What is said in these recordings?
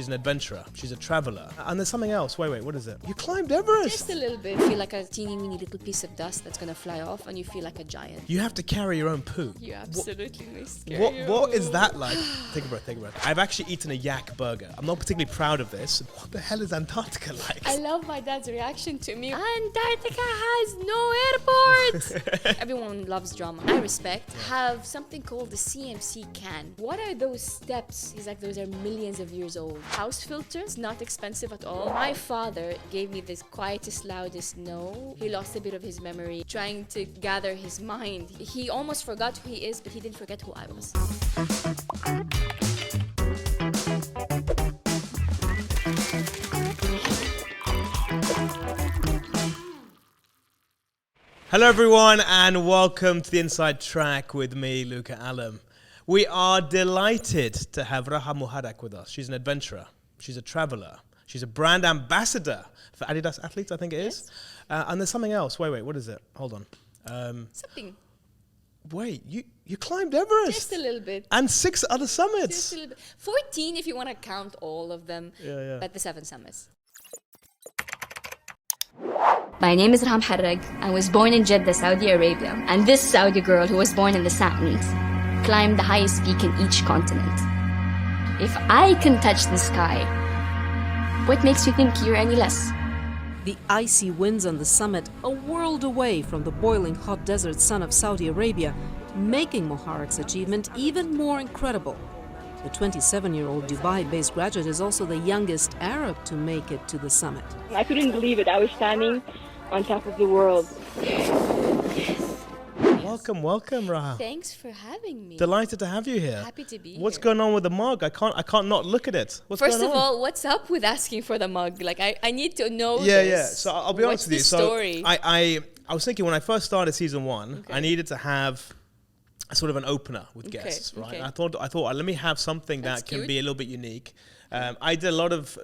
She's an adventurer. She's a traveler. And there's something else. Wait, what is it? You climbed Everest! Just a little bit. You feel like a teeny weeny little piece of dust that's gonna fly off and you feel like a giant. You have to carry your own poo. You absolutely must carry What is that like? Take a breath. I've actually eaten a yak burger. I'm not particularly proud of this. What the hell is Antarctica like? I love my dad's reaction to me. Antarctica has no airport! Everyone loves drama. I respect. Have something called the CMC can. What are those steps? He's like, those are millions of years old. House filters, not expensive at all. My father gave me this quietest, loudest no. He lost a bit of his memory trying to gather his mind. He almost forgot who he is, but he didn't forget who I was. Hello everyone and welcome to the Inside Track with me, Luca Allam. We are delighted to have Raha Moharrak with us. She's an adventurer. She's a traveler. She's a brand ambassador for Adidas athletes, I think it is. And there's something else. Wait, what is it? Hold on. Something. Wait, you climbed Everest? Just a little bit. And 6 other summits? Just a little bit. 14 if you want to count all of them. Yeah. But the 7 summits. My name is Raha Moharrak. I was born in Jeddah, Saudi Arabia. And this Saudi girl who was born in the sands climbed the highest peak in each continent. If I can touch the sky, what makes you think you're any less? The icy winds on the summit, a world away from the boiling hot desert sun of Saudi Arabia, making Moharrak's achievement even more incredible. The 27-year-old Dubai-based graduate is also the youngest Arab to make it to the summit. I couldn't believe it. I was standing on top of the world. Welcome, Raha. Thanks for having me. Delighted to have you here. Happy to be What's here. going on with the mug? I can't not look at it. What's First going of on? all, what's up with asking for the mug? Like, I need to know Yeah. this. So I'll be honest with you. What's the story? So I was thinking when I first started season 1, Okay. I needed to have a sort of an opener with guests, right? okay. I thought, let me have something That's that can cute. be a little bit unique. I did a lot of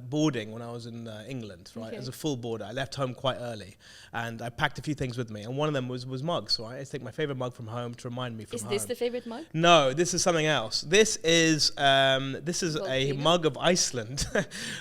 boarding when I was in England, right? Okay. As a full boarder, I left home quite early, and I packed a few things with me, and one of them was mugs, right? I take my favorite mug from home to remind me from home. Is this the favorite mug? No, this is something else. This is a Volcano? mug of Iceland.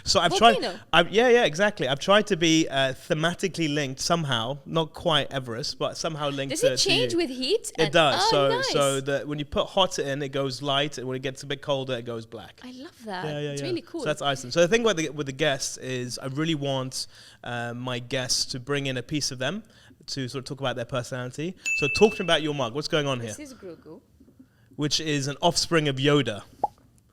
So I've Volcano? tried. Yeah, exactly. I've tried to be thematically linked somehow, not quite Everest, but somehow linked. Does to it change you. with heat? It does. Oh, nice. So that when you put hot in, it goes light, and when it gets a bit colder, it goes black. I love that. Yeah. It's really cool. So that's Iceland. So the thing with the guests is I really want my guests to bring in a piece of them to sort of talk about their personality. So talk to me about your mug. What's going on here? This is Grogu. Which is an offspring of Yoda.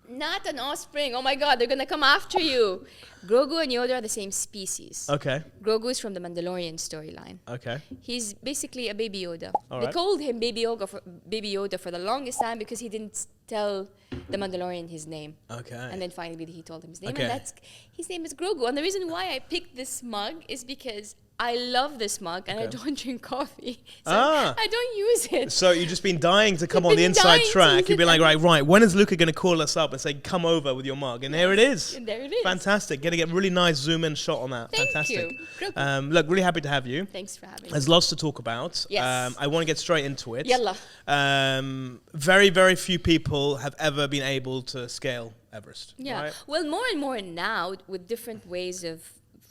Not an offspring. Oh my God, they're gonna come after you. Grogu and Yoda are the same species. Okay. Grogu is from the Mandalorian storyline. Okay. He's basically a baby Yoda. All They right. called him Baby Yoda for the longest time because he didn't tell the Mandalorian his name. Okay. And then finally he told him his name. Okay. And his name is Grogu. And the reason why I picked this mug is because I love this mug and I Okay. don't drink coffee. So Ah. I don't use it. So you've just been dying to come I've on the been inside dying to track. use You've been it. like, right, when is Luca going to call us up and say, come over with your mug? And here it is. And there it is. Fantastic. Going to get a really nice zoom in shot on that. Thank Fantastic. you. Grogu. Look, really happy to have you. Thanks for having me. There's lots to talk about. Yes. I want to get straight into it. Yalla. Very, very few people have ever been able to scale Everest. Yeah. Right? Well, more and more now with different ways of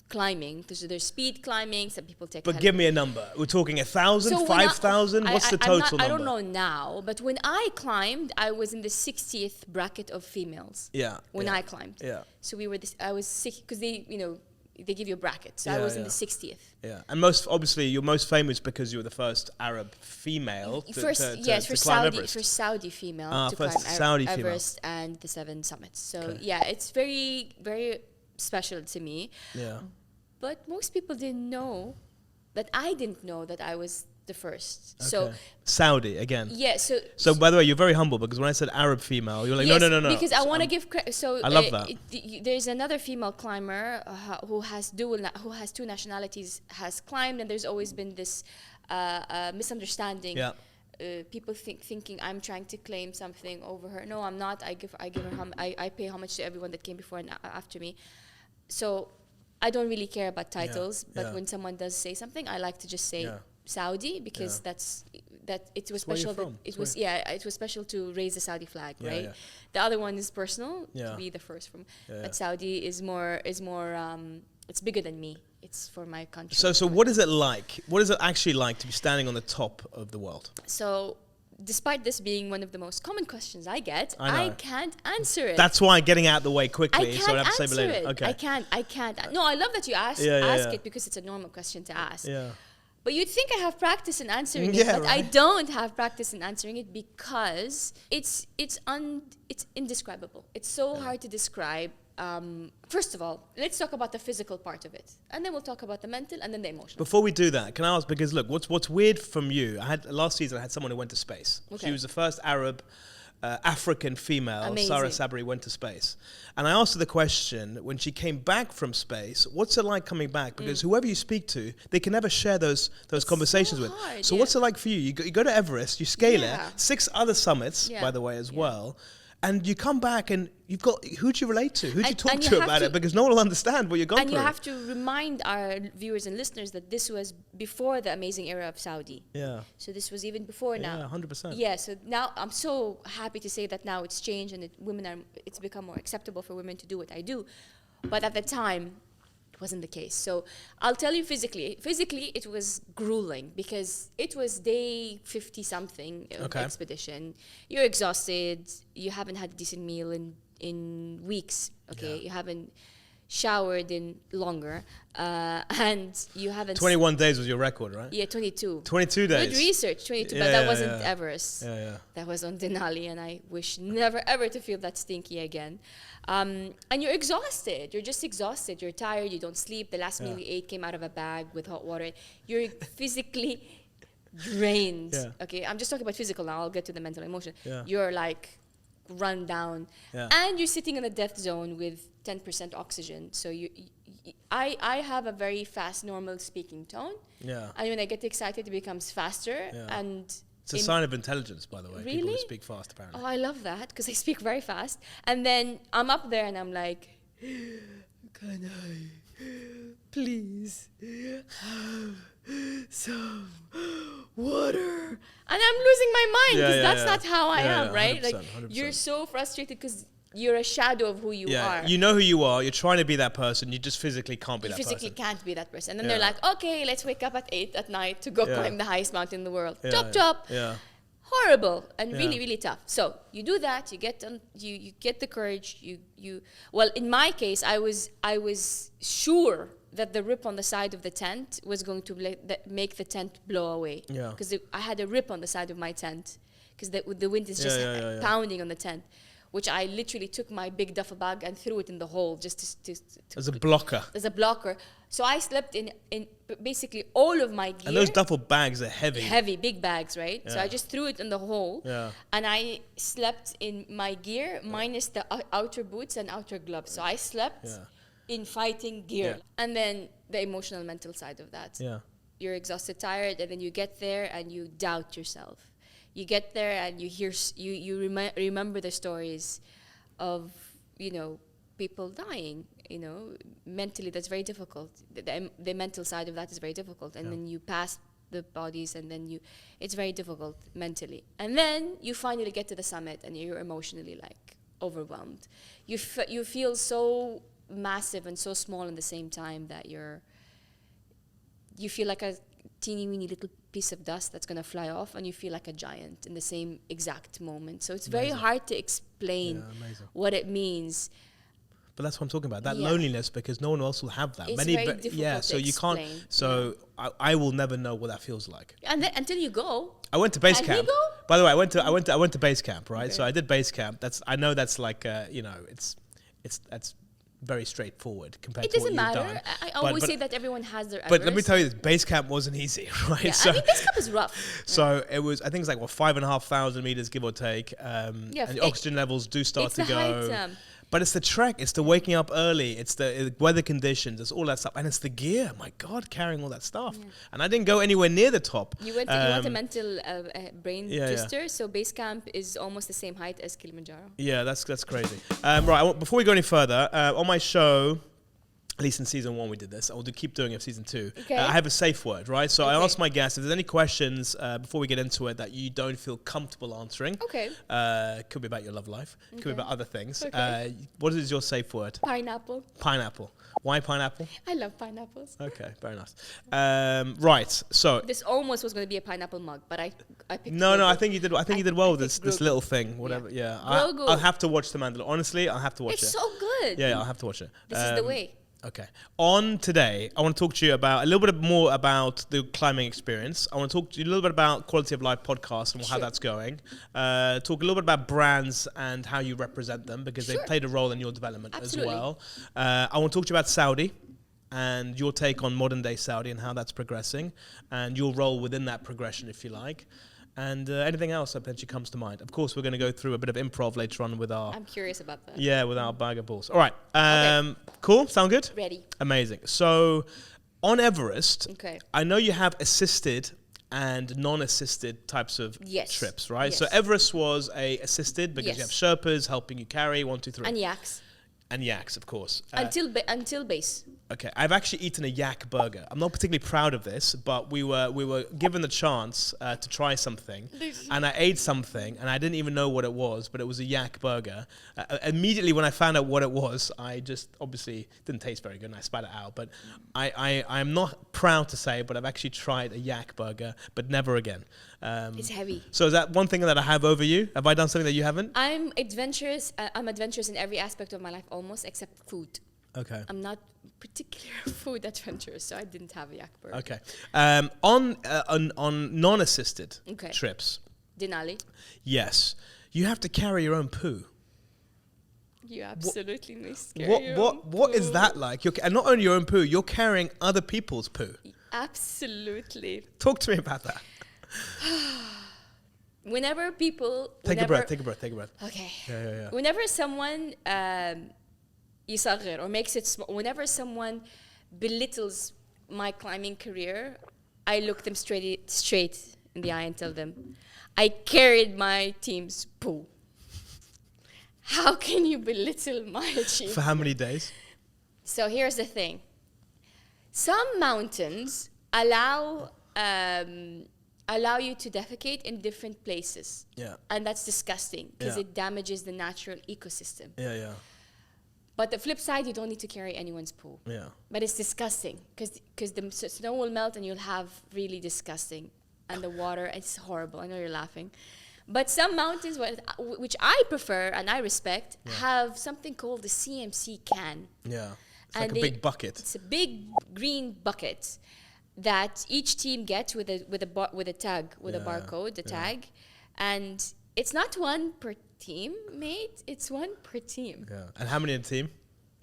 climbing. There's speed climbing. Some people take. But give me a number. We're talking 1,000, So when I- 5,000? What's the total number? I don't know now, but when I climbed, I was in the 60th bracket of females. Yeah. When yeah, I climbed. Yeah. So I was sick because they give you a bracket. So I Yeah, was in yeah. the 60th. Yeah, and obviously you're most famous because you were the first Arab female to For climb Saudi, Everest. for Saudi female to first climb Saudi female. Everest and the 7 summits. So Okay. yeah, it's very, very special to me. Yeah. But most people didn't know that I didn't know that I was the first. Okay. So Saudi again. yeah, So by the way, you're very humble because when I said Arab female, you're like, yes, no. Because I want to give credit. So I love that. There's another female climber who has two nationalities has climbed, and there's always been this misunderstanding. Yeah. People thinking I'm trying to claim something over her. No, I'm not. I give her I pay homage to everyone that came before and after me. So I don't really care about titles, but yeah. when someone does say something, I like to just say Yeah. Saudi because Yeah. that it was where you're special. from. It was it was special to raise the Saudi flag, Yeah, right? yeah. The other one is personal, Yeah. to be the first from. Yeah, But Saudi is more. It's bigger than me. It's for my country. So what is it like? What is it actually like to be standing on the top of the world? So, despite this being one of the most common questions I get, I I know. can't answer it. That's why getting out of the way I quickly, can't so I have to say answer later. it. Okay. I can't. No, I love that you ask Yeah. it because it's a normal question to ask. Yeah. But you'd think I have practice in answering it, Yeah, but I right. don't have practice in answering it because it's indescribable. It's so hard to describe. First of all, let's talk about the physical part of it, and then we'll talk about the mental and then the emotional. Before we do that, can I ask, because look, what's weird from you, last season I had someone who went to space. Okay. She was the first Arab African female, Amazing. Sarah Sabri, went to space. And I asked her the question, when she came back from space, what's it like coming back? Because whoever you speak to, they can never share those conversations so with. hard, So yeah. what's it like for you? You go to Everest, you scale Yeah. it, 6 other summits, Yeah. by the way, as Yeah. well. And you come back and you've got, who do you relate to? Who do you And- talk and you to have about to- it? Because no one will understand what you're going And through. you have to remind our viewers and listeners that this was before the amazing era of Saudi. Yeah. So this was even before now. Yeah, 100%. Yeah, so now I'm so happy to say that now it's changed and it's become more acceptable for women to do what I do. But at the time, it wasn't the case. So I'll tell you physically. Physically, it was grueling because it was day 50 something of Okay. expedition. You're exhausted. You haven't had a decent meal in weeks. Okay, Yeah. you haven't showered in longer, and you haven't. 21 days was your record, right? Yeah, 22. 22 days. Good research, 22, but Yeah, that yeah, wasn't yeah. Everest. Yeah. That was on Denali, and I wish never ever to feel that stinky again. And you're exhausted. You're just exhausted. You're tired. You don't sleep. The last meal you ate came out of a bag with hot water. You're physically drained. Yeah. Okay, I'm just talking about physical now. I'll get to the mental emotion. Yeah. You're like run down, Yeah. and you're sitting in the death zone with 10% oxygen. So I have a very fast, normal speaking tone. Yeah. And when I get excited, it becomes faster. Yeah. And It's a sign of intelligence, by the way. People who Really? speak fast, apparently. oh, I love that because I speak very fast. And then I'm up there and I'm like, can I please have some water? And I'm losing my mind Yeah, because yeah, that's yeah. not how I Yeah, am, yeah, right? 100%, Like 100%. you're so frustrated because you're a shadow of who you Yeah, are. you know who you are. You're trying to be that person. You just physically can't be You that physically person. can't be that person. And then Yeah. they're like, okay, let's wake up at 8 at night to go Yeah. climb the highest mountain in the world. Yeah, Chop, yeah. chop. Yeah. Horrible and Yeah. really, really tough. So you do that. You get you get the courage. You well, in my case, I was sure that the rip on the side of the tent was going to make the tent blow away. Yeah. Because I had a rip on the side of my tent because the wind is just Yeah. pounding on the tent, which I literally took my big duffel bag and threw it in the hole just to As a blocker. as a blocker. So I slept in basically all of my gear. And those duffel bags are heavy. Heavy, big bags, right? So Yeah. I just threw it in the hole. Yeah. And I slept in my gear minus the outer boots and outer gloves. So I slept Yeah. in fighting gear. Yeah. And then the emotional, mental side of that. Yeah. You're exhausted, tired, and then you get there and you doubt yourself. You get there and you hear, remember the stories of, people dying. Mentally that's very difficult. The mental side of that is very difficult. And then you pass the bodies and then it's very difficult mentally. And then you finally get to the summit and you're emotionally like overwhelmed. You feel so massive and so small in the same time that you feel like a teeny weeny little piece of dust that's going to fly off, and you feel like a giant in the same exact moment. So it's very hard to explain Yeah, amazing. what it means. But that's what I'm talking about. That Yeah. loneliness, because no one else will have that. It's very difficult yeah, to so you can't. explain. So I will never know what that feels like. And then, until you go. I went to base Can you camp. go? By the way, I went to base camp, right? Okay. So I did base camp. I know that's like that's very straightforward compared It to what doesn't you've matter. done. I But- always but- say that everyone has their But let me Everest. tell you this: base camp wasn't easy, right? Yeah, So, I mean, base camp is rough. so it was. I think it's like 5,500 meters, give or take. Yeah, and the it- oxygen levels do start it's to the go. height, But it's the trek, it's the waking up early, it's the weather conditions, it's all that stuff, and it's the gear. My God, carrying all that stuff, and I didn't go anywhere near the top. You want a mental brain yeah, yeah. twister. So base camp is almost the same height as Kilimanjaro. Yeah, that's crazy. Right, before we go any further, on my show, At least in season 1 we did this. I'll keep doing it in season 2. Okay. I have a safe word, right? So I Okay. ask my guests if there's any questions before we get into it that you don't feel comfortable answering. Okay. Could be about your love life. Could be Okay. about other things. Okay. What is your safe word? Pineapple. Pineapple. Why pineapple? I love pineapples. Okay, very nice. Right, so This almost was going to be a pineapple mug, but I picked. no, Grogu. I think you did. I think you did well with this Grogu. little thing, whatever. Yeah, Grogu. I'll have to watch the Mandalorian. Honestly, I'll have to watch It's it. so good. Yeah, I'll have to watch it. This is the way. Okay. On today, I want to talk to you about a little bit more about the climbing experience. I want to talk to you a little bit about Quality of Life podcast and how Sure. that's going. Talk a little bit about brands and how you represent them because Sure. they've played a role in your development Absolutely. as well. I want to talk to you about Saudi and your take on modern day Saudi and how that's progressing and your role within that progression, if you like. And anything else that potentially comes to mind. Of course, we're going to go through a bit of improv later on with our I'm curious about that. with our bag of balls. All right. Cool. Sound good? Ready. Amazing. So on Everest, Okay. I know you have assisted and non-assisted types of Yes. trips, right? So Yes. Everest was a assisted because you have Yes. Sherpas helping you carry 1, 2, 3. And yaks. And yaks, of course. Until base. Okay, I've actually eaten a yak burger. I'm not particularly proud of this, but we were given the chance to try something, and I ate something, and I didn't even know what it was, but it was a yak burger. Immediately when I found out what it was, I just obviously didn't taste very good, and I spat it out. But I'm not proud to say, but I've actually tried a yak burger, but never again. It's heavy. So is that one thing that I have over you? Have I done something that you haven't? I'm adventurous. I'm adventurous in every aspect of my life, almost except food. Okay. I'm not particularly food adventurous, so I didn't have a yak burger. Okay. On non-assisted Okay. trips, Denali. yes, you have to carry your own poo. You absolutely missed. What is that like? And not only your own poo, you're carrying other people's poo. Absolutely. Talk to me about that. Whenever people Take a breath. Okay. Yeah. Whenever someone يصغر or makes it small, whenever someone belittles my climbing career, I look them straight in the eye and tell them, I carried my team's poo. How can you belittle my achievement? For how many days? So here's the thing. Some mountains allow you to defecate in different places. Yeah. And that's disgusting because Yeah. it damages the natural ecosystem. Yeah. But the flip side, you don't need to carry anyone's poo. Yeah. But it's disgusting because the snow will melt and you'll have really disgusting. And the water, it's horrible. I know you're laughing. But some mountains, which I prefer and I respect, have something called the CMC can. Yeah. It's And like a big bucket. It's a big green bucket that each team gets with a tag, with a barcode, the tag. And it's not one per team, mate. It's one per team. Yeah. And how many in the team?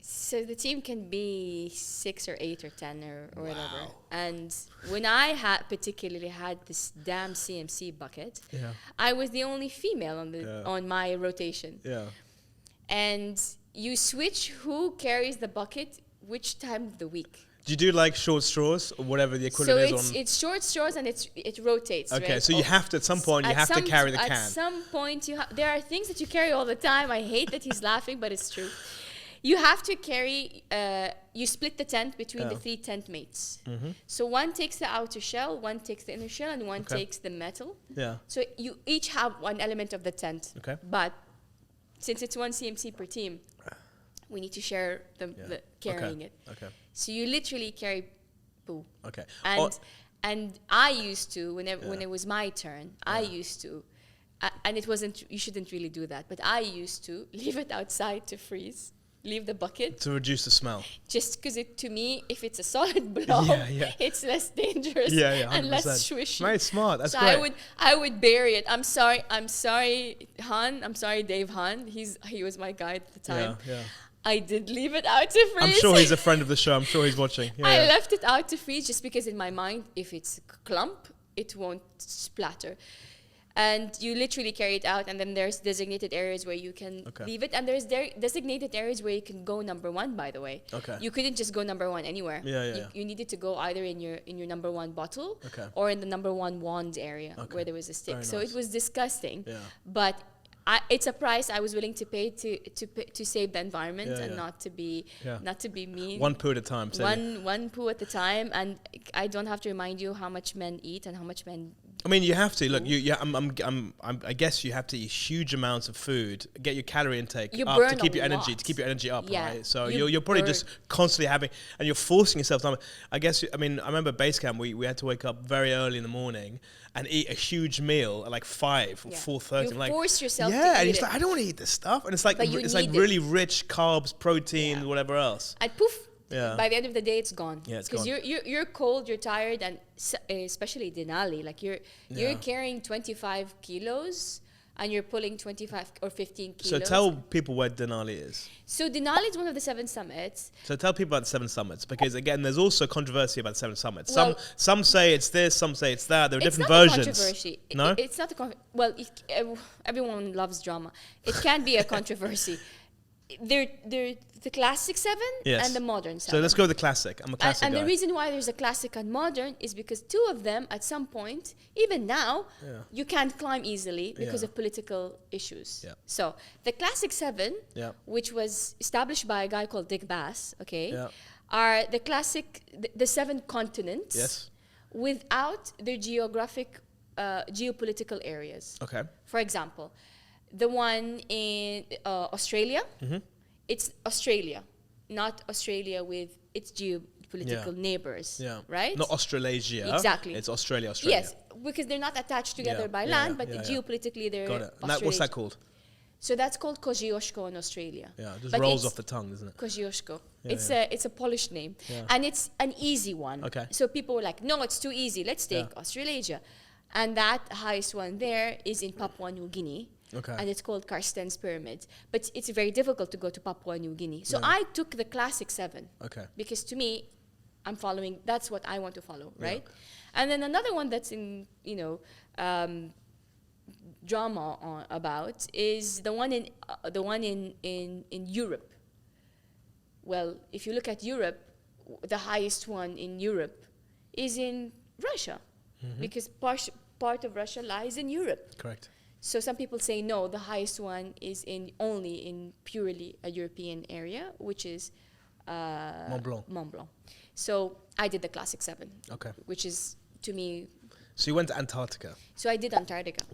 So the team can be 6 or 8 or 10 or whatever. And when I particularly had this damn CMC bucket, I was the only female on my rotation. Yeah. And you switch who carries the bucket which time of the week. Do you do like short straws or whatever the equivalent is on? So it's short straws and it rotates. Okay, right? so you have to at some point to carry the can. At some point there are things that you carry all the time. I hate that he's laughing, but it's true. You have to carry. You split the tent between the 3 tent mates. Mm-hmm. So one takes the outer shell, one takes the inner shell, and one takes the metal. Yeah. So you each have one element of the tent. Okay. But since it's one CMC per team, we need to share the carrying it. Okay. So you literally carry poo. Okay. And I used to, when it was my turn, I used to, and it wasn't, you shouldn't really do that, but I used to leave it outside to freeze, leave the bucket. To reduce the smell. Just because to me, if it's a solid blob, it's less dangerous and less swishy. Very smart, that's so great. I would bury it. I'm sorry, Han. I'm sorry, Dave Han. He was my guide at the time. Yeah. I did leave it out to freeze. I'm sure he's a friend of the show. I'm sure he's watching. Yeah, I left it out to freeze just because in my mind, if it's a clump, it won't splatter. And you literally carry it out, and then there's designated areas where you can leave it, and there's designated areas where you can go number 1. By the way, you couldn't just go number 1 anywhere. You needed to go either in your number 1 bottle or in the number 1 wand area where there was a stick. Very so nice. it was disgusting. Yeah. But it's a price I was willing to pay to save the environment and not to be mean. One poo at a time. One poo at a time, and I don't have to remind you how much men eat and how much men. I mean, you have to look. I guess you have to eat huge amounts of food, get your calorie intake up to keep your energy up, right? So you're probably just constantly having, and you're forcing yourself. I guess. I mean, I remember base camp. We had to wake up very early in the morning and eat a huge meal at like 5 or 4:30. You force yourself. Yeah, and it's like, I don't want to eat this stuff, and it's like really rich carbs, protein, whatever else. And poof. Yeah. By the end of the day, it's gone. Yeah, it's gone. Because you're cold, you're tired, and especially Denali, like you're carrying 25 kilos and you're pulling 25 or 15 kilos. So tell people where Denali is. So Denali is one of the 7 summits. So tell people about the 7 summits, because again, there's also controversy about 7 summits. Well, some say it's this, some say it's that. There are different versions. It's not a controversy. No, it's not a controversy. Everyone loves drama. It can be a controversy. They're the classic 7 and the modern 7. So let's go with the classic. I'm a classic and guy. the reason why there's a classic and modern is because 2 of them, at some point, even now, you can't climb easily because of political issues. Yeah. So the classic 7, which was established by a guy called Dick Bass, are the classic, the 7 continents without their geopolitical areas. Okay. For example, the one in Australia, it's Australia, not Australia with its geopolitical neighbors, right? Not Australasia. Exactly. It's Australia. Yes, because they're not attached together by land, but geopolitically they're Australasia. What's that called? So that's called Kosciuszko in Australia. Yeah, it just rolls off the tongue, doesn't it? Kosciuszko. It's a Polish name. And it's an easy one. Okay. So people were like, no, it's too easy. Let's take Australasia. And that highest one there is in Papua New Guinea. Okay. And it's called Karsten's Pyramids. But it's very difficult to go to Papua New Guinea. So I took the classic 7. Okay. Because to me, I'm following, that's what I want to follow, right? And then another one that's in, drama about is the one in Europe. Well, if you look at Europe, the highest one in Europe is in Russia. Because part of Russia lies in Europe. Correct. So some people say no, the highest one is only in purely a European area, which is Mont Blanc. So I did the classic 7. Okay. Which is, to me. So you went to Antarctica. So I did Antarctica.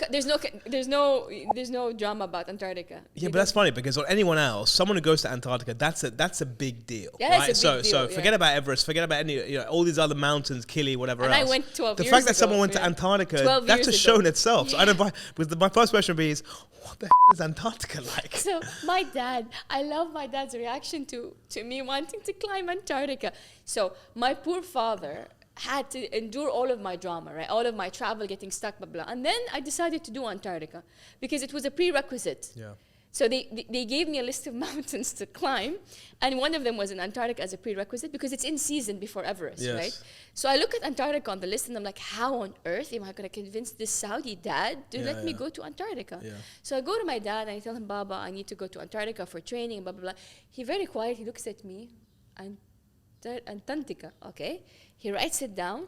There's no drama about Antarctica. Yeah, but that's funny because on anyone else, someone who goes to Antarctica, that's a big deal. Yeah, right? That's a big deal. So forget about Everest, forget about any all these other mountains, Kili, whatever else. And I went 12 years ago. The fact that someone went to Antarctica, that's a show in itself. So I don't buy. Because my first question would be is, what the hell is Antarctica like? So my dad, I love my dad's reaction to me wanting to climb Antarctica. So my poor father had to endure all of my drama, right? All of my travel, getting stuck, blah, blah. And then I decided to do Antarctica because it was a prerequisite. Yeah. So they gave me a list of mountains to climb, and one of them was in Antarctica as a prerequisite because it's in season before Everest, right? So I look at Antarctica on the list and I'm like, how on earth am I going to convince this Saudi dad to let me go to Antarctica? Yeah. So I go to my dad and I tell him, Baba, I need to go to Antarctica for training, blah, blah, blah. He very quiet, he looks at me, Antarctica, okay? He writes it down,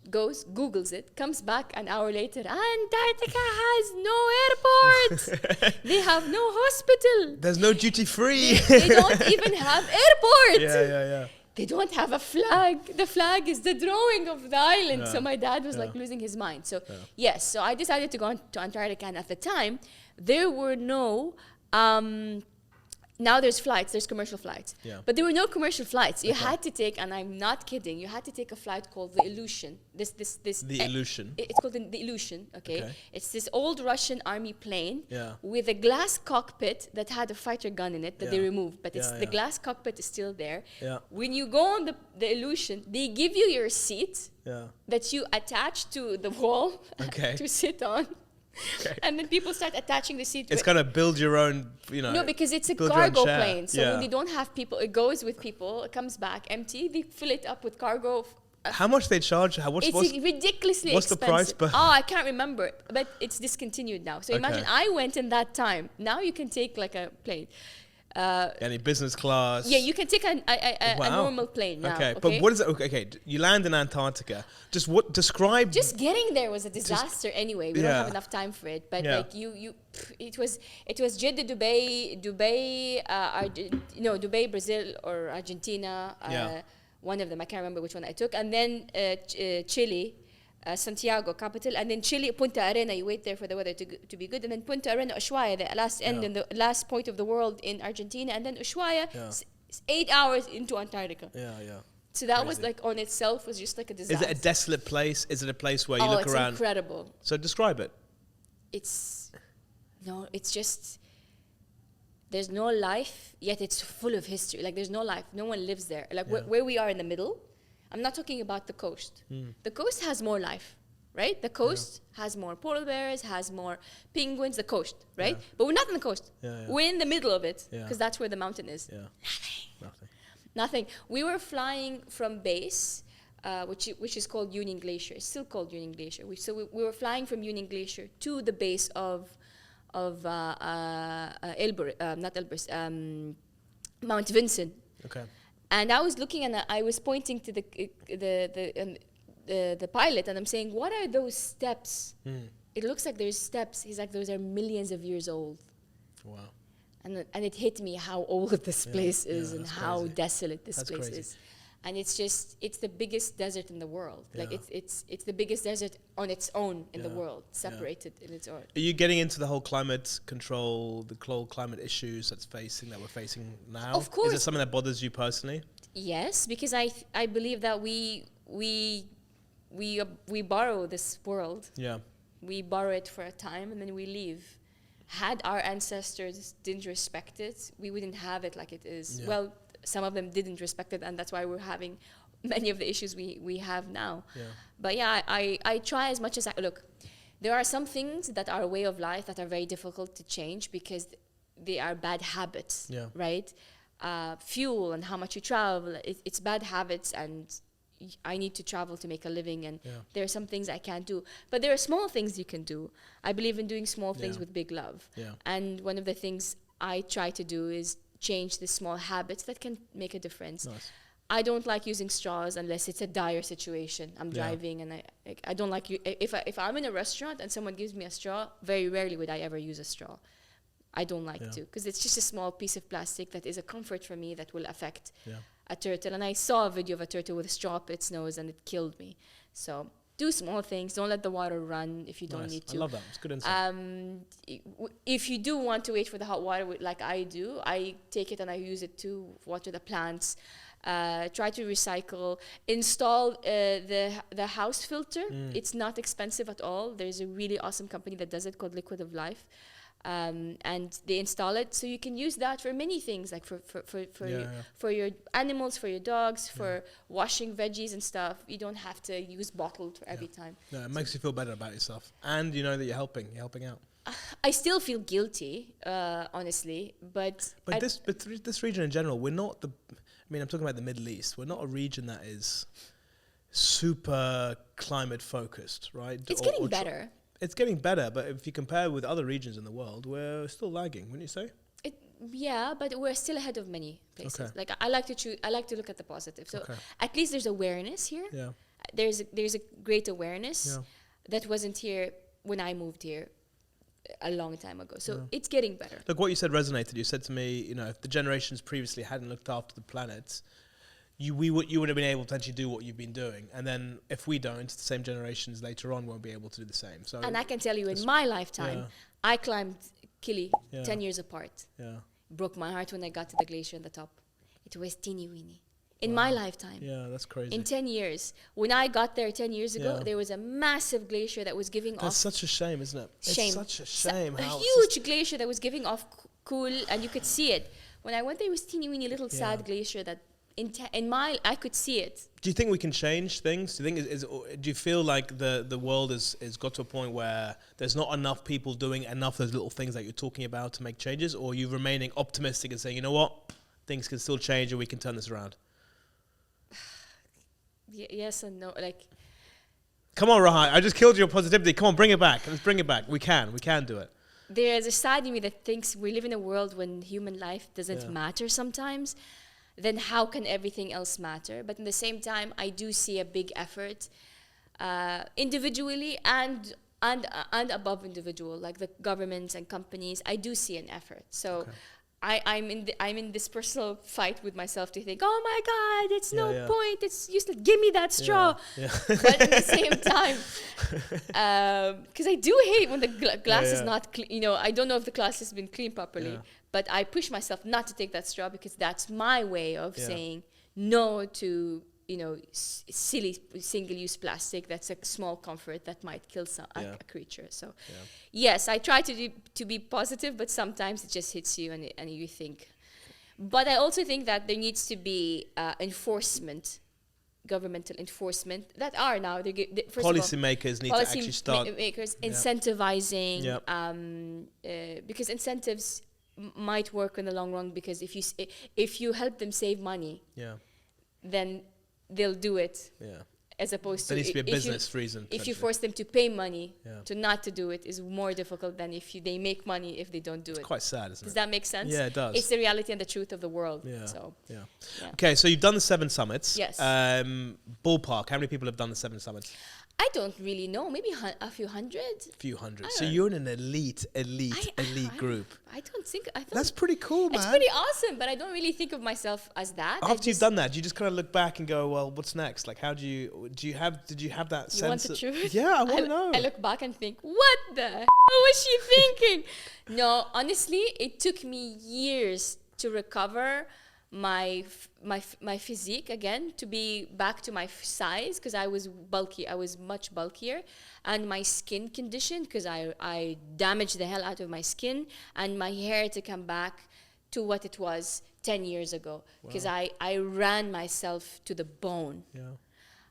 goes, Googles it, comes back an hour later, Antarctica has no airport. They have no hospital. There's no duty free. They don't even have airport. Yeah. They don't have a flag. The flag is the drawing of the island. So my dad was like losing his mind. So yes, so I decided to go to Antarctica, and at the time, there were no now there's flights, there's commercial flights. Yeah. But there were no commercial flights. You had to take, and I'm not kidding, you had to take a flight called the Illusion. The Illusion? It's called the Illusion, okay? It's this old Russian army plane with a glass cockpit that had a fighter gun in it that they removed. But the glass cockpit is still there. Yeah. When you go on the Illusion, they give you your seat that you attach to the wall to sit on. Okay. And then people start attaching the seat. It's kind of build your own, No, because it's a cargo plane. So when they don't have people, it goes with people. It comes back empty. They fill it up with cargo. How much they charge? It's ridiculously what's expensive. The price? I can't remember. But it's discontinued now. So imagine I went in that time. Now you can take like a plane. Any business class? Yeah, you can take a Wow. normal plane now. Okay, but what is it? Okay, you land in Antarctica. Just what describe? Just getting there was a disaster anyway. We don't Yeah. have enough time for it. But Yeah. like it was Jeddah, Dubai, Dubai, Brazil or Argentina. Yeah. One of them, I can't remember which one I took, and then Chile. Santiago, capital, and then Chile, Punta Arena. You wait there for the weather to be good, and then Punta Arena, Ushuaia, the last end and the last point of the world in Argentina, and then Ushuaia, 8 hours into Antarctica. Yeah. So that was Crazy. like on itself was just like a disaster. Is it a desolate place? Is it a place where you look it's around? incredible. So describe it. It's just there's no life, yet it's full of history. Like there's no life, no one lives there. Like where we are in the middle. I'm not talking about the coast. The coast has more life, right? The coast has more polar bears, has more penguins, the coast, right? But we're not on the coast. We're in the middle of it because that's where the mountain is. Yeah. Nothing. We were flying from base, which is called Union Glacier. It's still called Union Glacier. We were flying from Union Glacier to the base of Mount Vincent. Okay. And I was looking and I was pointing to the pilot and I'm saying, what are those steps? It looks like there's steps. He's like, those are millions of years old. Wow. And it hit me how old this place is and how crazy. desolate this That's place crazy. is. And it's the biggest desert in the world. Like it's the biggest desert on its own in the world, separated in its own. Are you getting into the whole climate control, the climate issues that we're facing now? Of course. Is it something that bothers you personally? Yes, because I believe that we borrow this world. Yeah. We borrow it for a time and then we leave. Had our ancestors didn't respect it, we wouldn't have it like it is. Yeah. Well, some of them didn't respect it, and that's why we're having many of the issues we have now. Yeah. But yeah, I try as much as look. There are some things that are a way of life that are very difficult to change because they are bad habits, right? Fuel and how much you travel, it's bad habits, and I need to travel to make a living, and there are some things I can't do. But there are small things you can do. I believe in doing small things with big love. Yeah. And one of the things I try to do is change the small habits that can make a difference. Nice. I don't like using straws unless it's a dire situation. I'm driving and I don't like you. If I'm in a restaurant and someone gives me a straw, very rarely would I ever use a straw. I don't like to, because it's just a small piece of plastic that is a comfort for me that will affect a turtle. And I saw a video of a turtle with a straw up its nose and it killed me. So do small things. Don't let the water run if you don't need to. I love that. It's good insight. If you do want to wait for the hot water, like I do, I take it and I use it to water the plants. Try to recycle. Install the house filter. It's not expensive at all. There's a really awesome company that does it called Liquid of Life. And they install it, so you can use that for many things, like for your animals, for your dogs, for washing veggies and stuff. You don't have to use bottled for every time. No, it makes you feel better about yourself, and you know that you're helping out. I still feel guilty, honestly, but this region in general, we're not I'm talking about the Middle East. We're not a region that is super climate focused, right? It's getting better. It's getting better, but if you compare with other regions in the world, we're still lagging, wouldn't you say? Yeah, but we're still ahead of many places. Okay. Like I like to look at the positive. So at least there's awareness here. Yeah. There's a great awareness that wasn't here when I moved here a long time ago. So it's getting better. Look, what you said resonated. You said to me, if the generations previously hadn't looked after the planet, you would have been able to actually do what you've been doing, and then if we don't, the same generations later on won't be able to do the same. So, and I can tell you, in my lifetime, I climbed Kili 10 years apart. Yeah, broke my heart when I got to the glacier on the top. It was teeny weeny. In my lifetime. Yeah, that's crazy. In 10 years, when I got there 10 years ago, there was a massive glacier that was giving off. That's such a shame, isn't it? Shame. It's such a shame. A huge glacier that was giving off cool, and you could see it. When I went there, it was teeny weeny little sad glacier that. I could see it. Do you think we can change things? Do you think do you feel like the world is got to a point where there's not enough people doing enough of those little things that you're talking about to make changes, or are you remaining optimistic and saying, you know what, things can still change and we can turn this around? Yes and no. Come on, Raha, I just killed your positivity. Come on, bring it back. Let's bring it back. We can do it. there's a side in me that thinks we live in a world when human life doesn't matter sometimes. Then how can everything else matter? But at the same time, I do see a big effort individually and above individual, like the governments and companies. I do see an effort. So I'm in this personal fight with myself to think, oh my God, it's no point. It's useless. Give me that straw. But at the same time, because I do hate when the glass is not clean. You know, I don't know if the glass has been cleaned properly, but I push myself not to take that straw because that's my way of saying no to, you know, silly single-use plastic. That's a small comfort that might kill a creature. So, yes, I try to be positive, but sometimes it just hits you and you think. But I also think that there needs to be governmental enforcement that are now. Policymakers need to actually start. Incentivizing, because incentives might work in the long run, because if you help them save money, then they'll do it. As opposed to there needs to be a business reason. If you force them to pay money to not to do it, is more difficult than if they make money if they don't do it. Quite sad, isn't it? Does that make sense? Yeah, it does. It's the reality and the truth of the world. So, Okay, so you've done the 7 summits. Yes. Ballpark, how many people have done the 7 summits? I don't really know. Maybe a few hundred. Few hundred. So you're in an elite group. I thought that's pretty cool, man. It's pretty awesome, but I don't really think of myself as that. After you've done that, do you just kind of look back and go, well, what's next? Like, did you have that sense? You want the truth? Yeah, I want to know. I look back and think, what the hell was she thinking? No, honestly, it took me years to recover my physique again, to be back to my size, because I was bulky. I was much bulkier, and my skin condition, because I damaged the hell out of my skin, and my hair to come back to what it was 10 years ago, because I ran myself to the bone.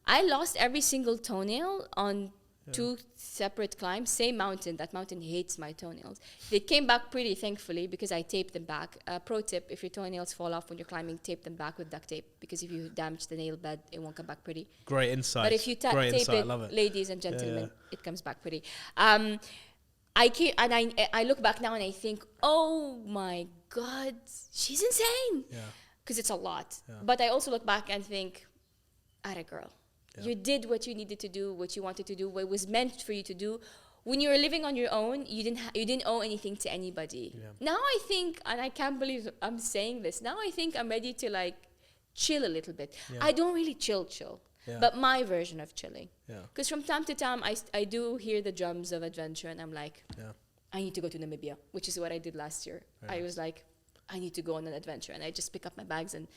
I lost every single toenail on 2 separate climbs, same mountain. That mountain hates my toenails. They came back pretty, thankfully, because I taped them back. Pro tip, if your toenails fall off when you're climbing, tape them back with duct tape, because if you damage the nail bed, it won't come back pretty. Great insight. But if you tape it, ladies and gentlemen, it comes back pretty. I look back now and I think, oh my God, she's insane. Because it's a lot. But I also look back and think, atta girl. You did what you needed to do, what you wanted to do, what was meant for you to do. When you were living on your own, you didn't owe anything to anybody. Now I think, and I can't believe I'm saying this, now I think I'm ready to like chill a little bit. I don't really chill, but my version of chilling. Because from time to time, I do hear the drums of adventure, and I'm like, I need to go to Namibia, which is what I did last year. I was like, I need to go on an adventure, and I just pick up my bags and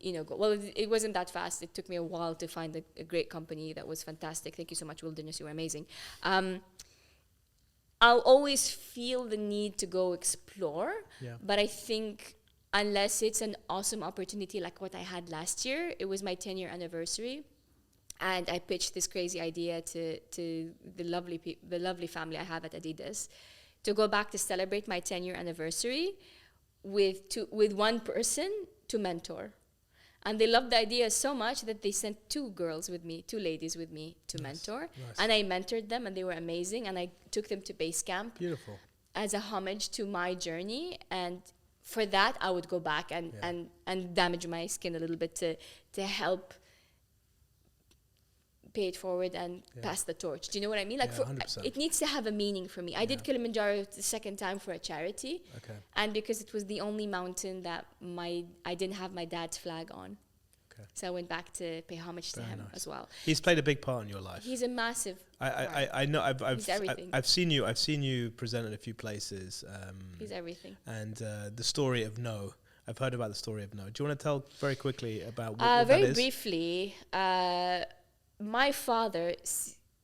you know, go. Well, it wasn't that fast. It took me a while to find a great company that was fantastic. Thank you so much, Wilderness. You were amazing. I'll always feel the need to go explore, but I think unless it's an awesome opportunity like what I had last year, it was my 10-year anniversary, and I pitched this crazy idea to the lovely family I have at Adidas to go back to celebrate my 10-year anniversary with one person to mentor. And they loved the idea so much that they sent 2 ladies with me to mentor. Nice. And I mentored them, and they were amazing. And I took them to base camp. Beautiful. As a homage to my journey. And for that, I would go back and damage my skin a little bit to help pay it forward and pass the torch. Do you know what I mean? Like, it needs to have a meaning for me. I did Kilimanjaro the second time for a charity, and because it was the only mountain that I didn't have my dad's flag on, so I went back to pay homage to him as well. He's played a big part in your life. He's a massive. I know. He's everything. I've seen you present at a few places. He's everything. And the story of no. I've heard about the story of no. Do you want to tell very quickly about what that is? Very briefly. My father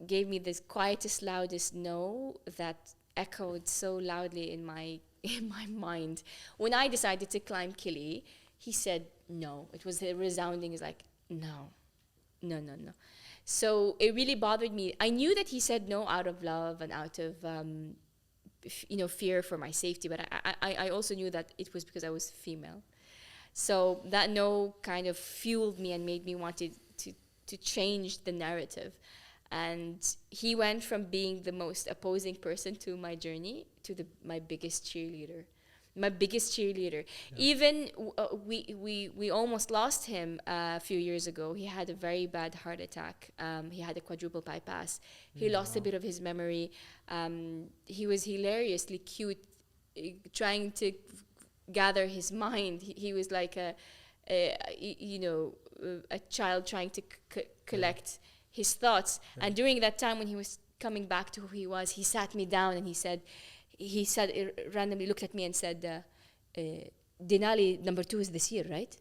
gave me this quietest, loudest no that echoed so loudly in my mind. When I decided to climb Kili, he said no. It was a resounding, it's like, no. So it really bothered me. I knew that he said no out of love and out of fear for my safety, but I also knew that it was because I was female. So that no kind of fueled me and made me want to change the narrative. And he went from being the most opposing person to my journey to my biggest cheerleader. My biggest cheerleader. Yeah. Even we almost lost him a few years ago. He had a very bad heart attack. He had a quadruple bypass. He lost a bit of his memory. He was hilariously cute, trying to gather his mind. He was like a child trying to collect his thoughts. Yeah. And during that time when he was coming back to who he was, he sat me down and he said, randomly looked at me and said, Denali number 2 is this year, right?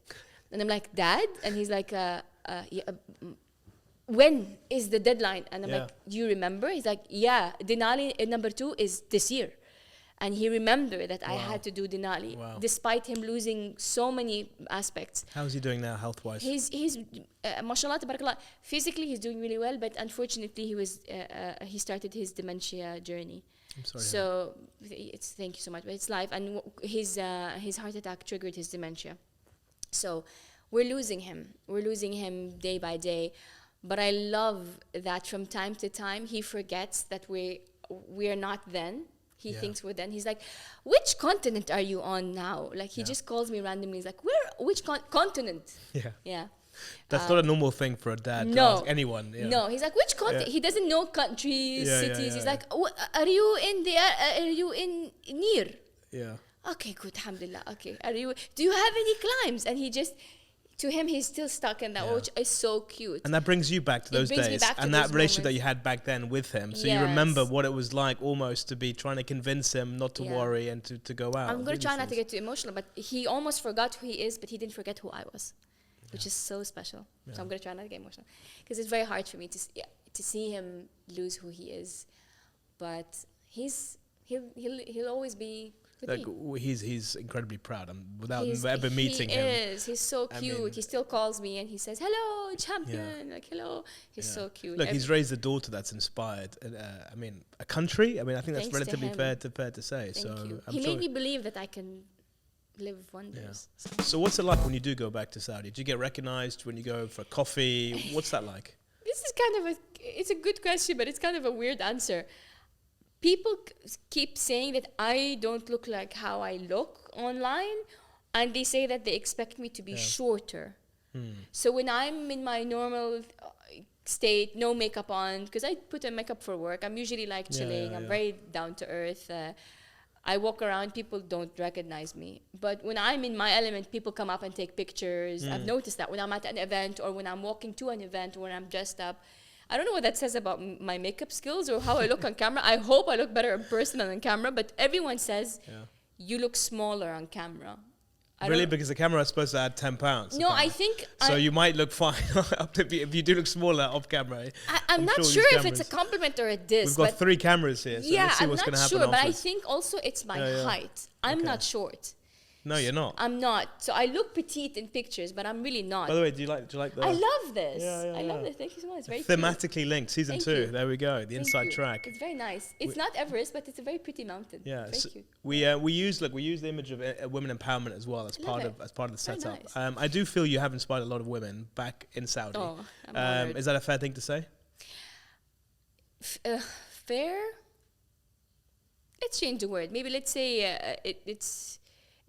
And I'm like, Dad? And he's like, when is the deadline? And I'm like, do you remember? He's like, yeah, Denali number 2 is this year. And he remembered that I had to do Denali, despite him losing so many aspects. How's he doing now, health-wise? He's mashallah, tabarakallah. Physically, he's doing really well, but unfortunately, he started his dementia journey. I'm sorry. So thank you so much. But it's life, and his heart attack triggered his dementia. So we're losing him. We're losing him day by day. But I love that from time to time he forgets that we're not then. He thinks we're then. He's like, which continent are you on now? Like he just calls me randomly. He's like, which continent? Yeah. Yeah. That's not a normal thing for a dad to ask anyone. Yeah. No, he's like, which continent? He doesn't know countries, cities. He's like, are you in there? Are you in near? Yeah. Okay, good, alhamdulillah. Okay, do you have any climbs? And to him, he's still stuck in that, which is so cute. And that brings you back to those days and that relationship that you had back then with him. So you remember what it was like almost to be trying to convince him not to worry and to go out. I'm going to try not to get too emotional, but he almost forgot who he is, but he didn't forget who I was, which is so special. So I'm going to try not to get emotional because it's very hard for me to see him lose who he is. But he'll always be like he's incredibly proud without ever meeting him. He's so cute. He still calls me and he says, hello, champion, like hello. He's so cute. Look, he's raised a daughter that's inspired. A country. I think that's relatively fair to say. He made me believe that I can live wonders. Yeah. So what's it like when you do go back to Saudi? Do you get recognized when you go for coffee? What's that like? This is it's a good question, but it's kind of a weird answer. People keep saying that I don't look like how I look online, and they say that they expect me to be shorter. So when I'm in my normal state, no makeup on, because I put on makeup for work, I'm usually like chilling, I'm very down to earth. I walk around, people don't recognize me. But when I'm in my element, people come up and take pictures. I've noticed that when I'm at an event or when I'm walking to an event or when I'm dressed up. I don't know what that says about my makeup skills or how I look on camera. I hope I look better in person than on camera, but everyone says you look smaller on camera. Really? Because the camera is supposed to add 10 pounds. No, I think... So you might look fine if you do look smaller off camera. I'm not sure if it's a compliment or a diss. We've got 3 cameras here, so let's see what's going to happen. I'm not sure, but I think also it's my height. I'm not short. No, you're not. I'm not. So I look petite in pictures, but I'm really not. By the way, do you like the... I love this. I love this. Thank you so much. It's very thematically cute. linked. Season 2. There we go. The inside track. It's very nice. It's not Everest, but it's a very pretty mountain. Yeah. Very cute. We use the image of women empowerment as well as part of the setup. Nice. I do feel you have inspired a lot of women back in Saudi. Oh, I'm honored. Is that a fair thing to say? Fair? Let's change the word. Maybe let's say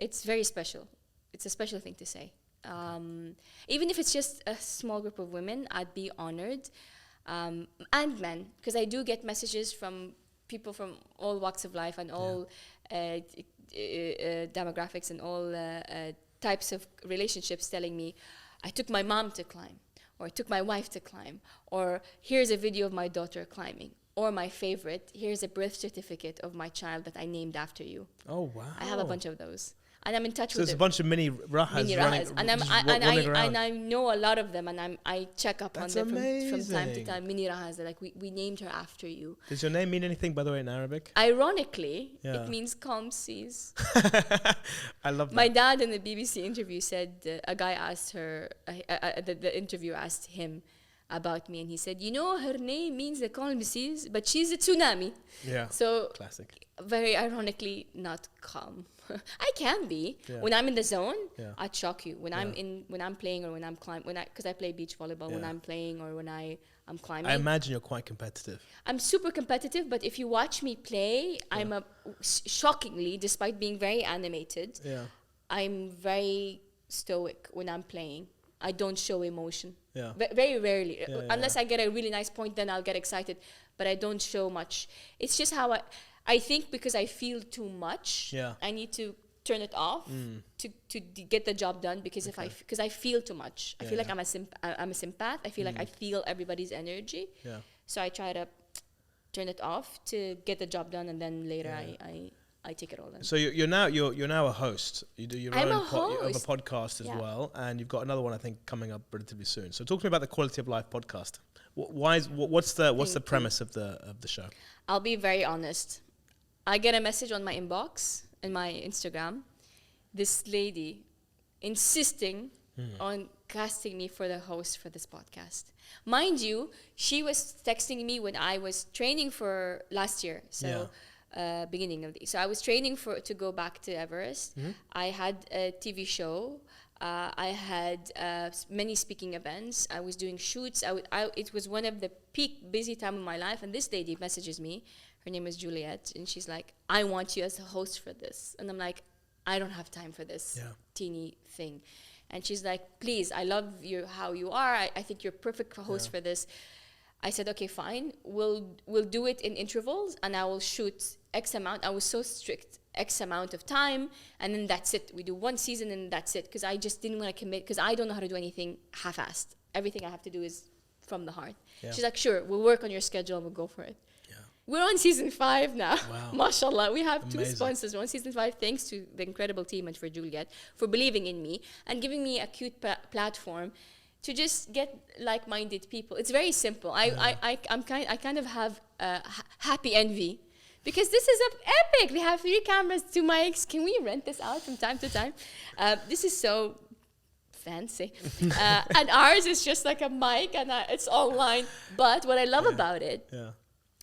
it's very special. It's a special thing to say. Even if it's just a small group of women, I'd be honored. And men, because I do get messages from people from all walks of life and all demographics and all types of relationships telling me, I took my mom to climb, or I took my wife to climb, or here's a video of my daughter climbing, or my favorite, here's a birth certificate of my child that I named after you. Oh, wow. I have a bunch of those. And I'm in touch with there's a bunch of mini Rahas running, and I know a lot of them, and I check up on them from time to time. Mini Rahas, they're like, we named her after you. Does your name mean anything, by the way, in Arabic? Ironically, it means calm seas. I love that. My dad in the BBC interview said, a guy asked her, the interviewer asked him, about me, and he said, her name means the calm seas, but she's a tsunami. Yeah. So Classic. very ironically, not calm. I can be when I'm in the zone. I'd shock you when I'm playing or when I'm climbing. Because I play beach volleyball, when I'm playing or when I'm climbing. I imagine you're quite competitive. I'm super competitive, but if you watch me play, I'm shockingly, despite being very animated, I'm very stoic when I'm playing. I don't show emotion. Yeah. Very rarely. Unless I get a really nice point, then I'll get excited. But I don't show much. It's just how I think because I feel too much, I need to turn it off to get the job done, because because I feel too much. I feel like I'm a sympath. I feel like I feel everybody's energy. Yeah. So I try to turn it off to get the job done, and then later I take it all in. So you're now a host. You do your I'm own a host. podcast as well, and you've got another one I think coming up relatively soon. So talk to me about the Quality of Life podcast. What's the premise of the show? I'll be very honest. I get a message on my inbox in my Instagram. This lady insisting on casting me for the host for this podcast. Mind you, she was texting me when I was training for last year. So beginning of the so I was training to go back to Everest. I had a TV show. I had many speaking events. I was doing shoots. It was one of the peak busy time of my life. And this lady messages me. Her name is Juliet. And she's like, I want you as a host for this. And I'm like, I don't have time for this teeny thing. And she's like, please, I love how you are. I think you're perfect host for this. I said, okay, fine. We'll do it in intervals, and I will shoot X amount. I was so strict, X amount of time, and then that's it. We do one season, and that's it. Because I just didn't want to commit, because I don't know how to do anything half-assed. Everything I have to do is from the heart. Yeah. She's like, sure, we'll work on your schedule, and we'll go for it. Yeah. We're on season 5 now. Wow. MashaAllah. We have 2 sponsors. We're on season 5, thanks to the incredible team and for Juliet for believing in me and giving me a cute platform to just get like-minded people. It's very simple. I kind of have happy envy, because this is epic. We have 3 cameras, 2 mics. Can we rent this out from time to time? This is so fancy. And ours is just like a mic, and it's online. But what I love about it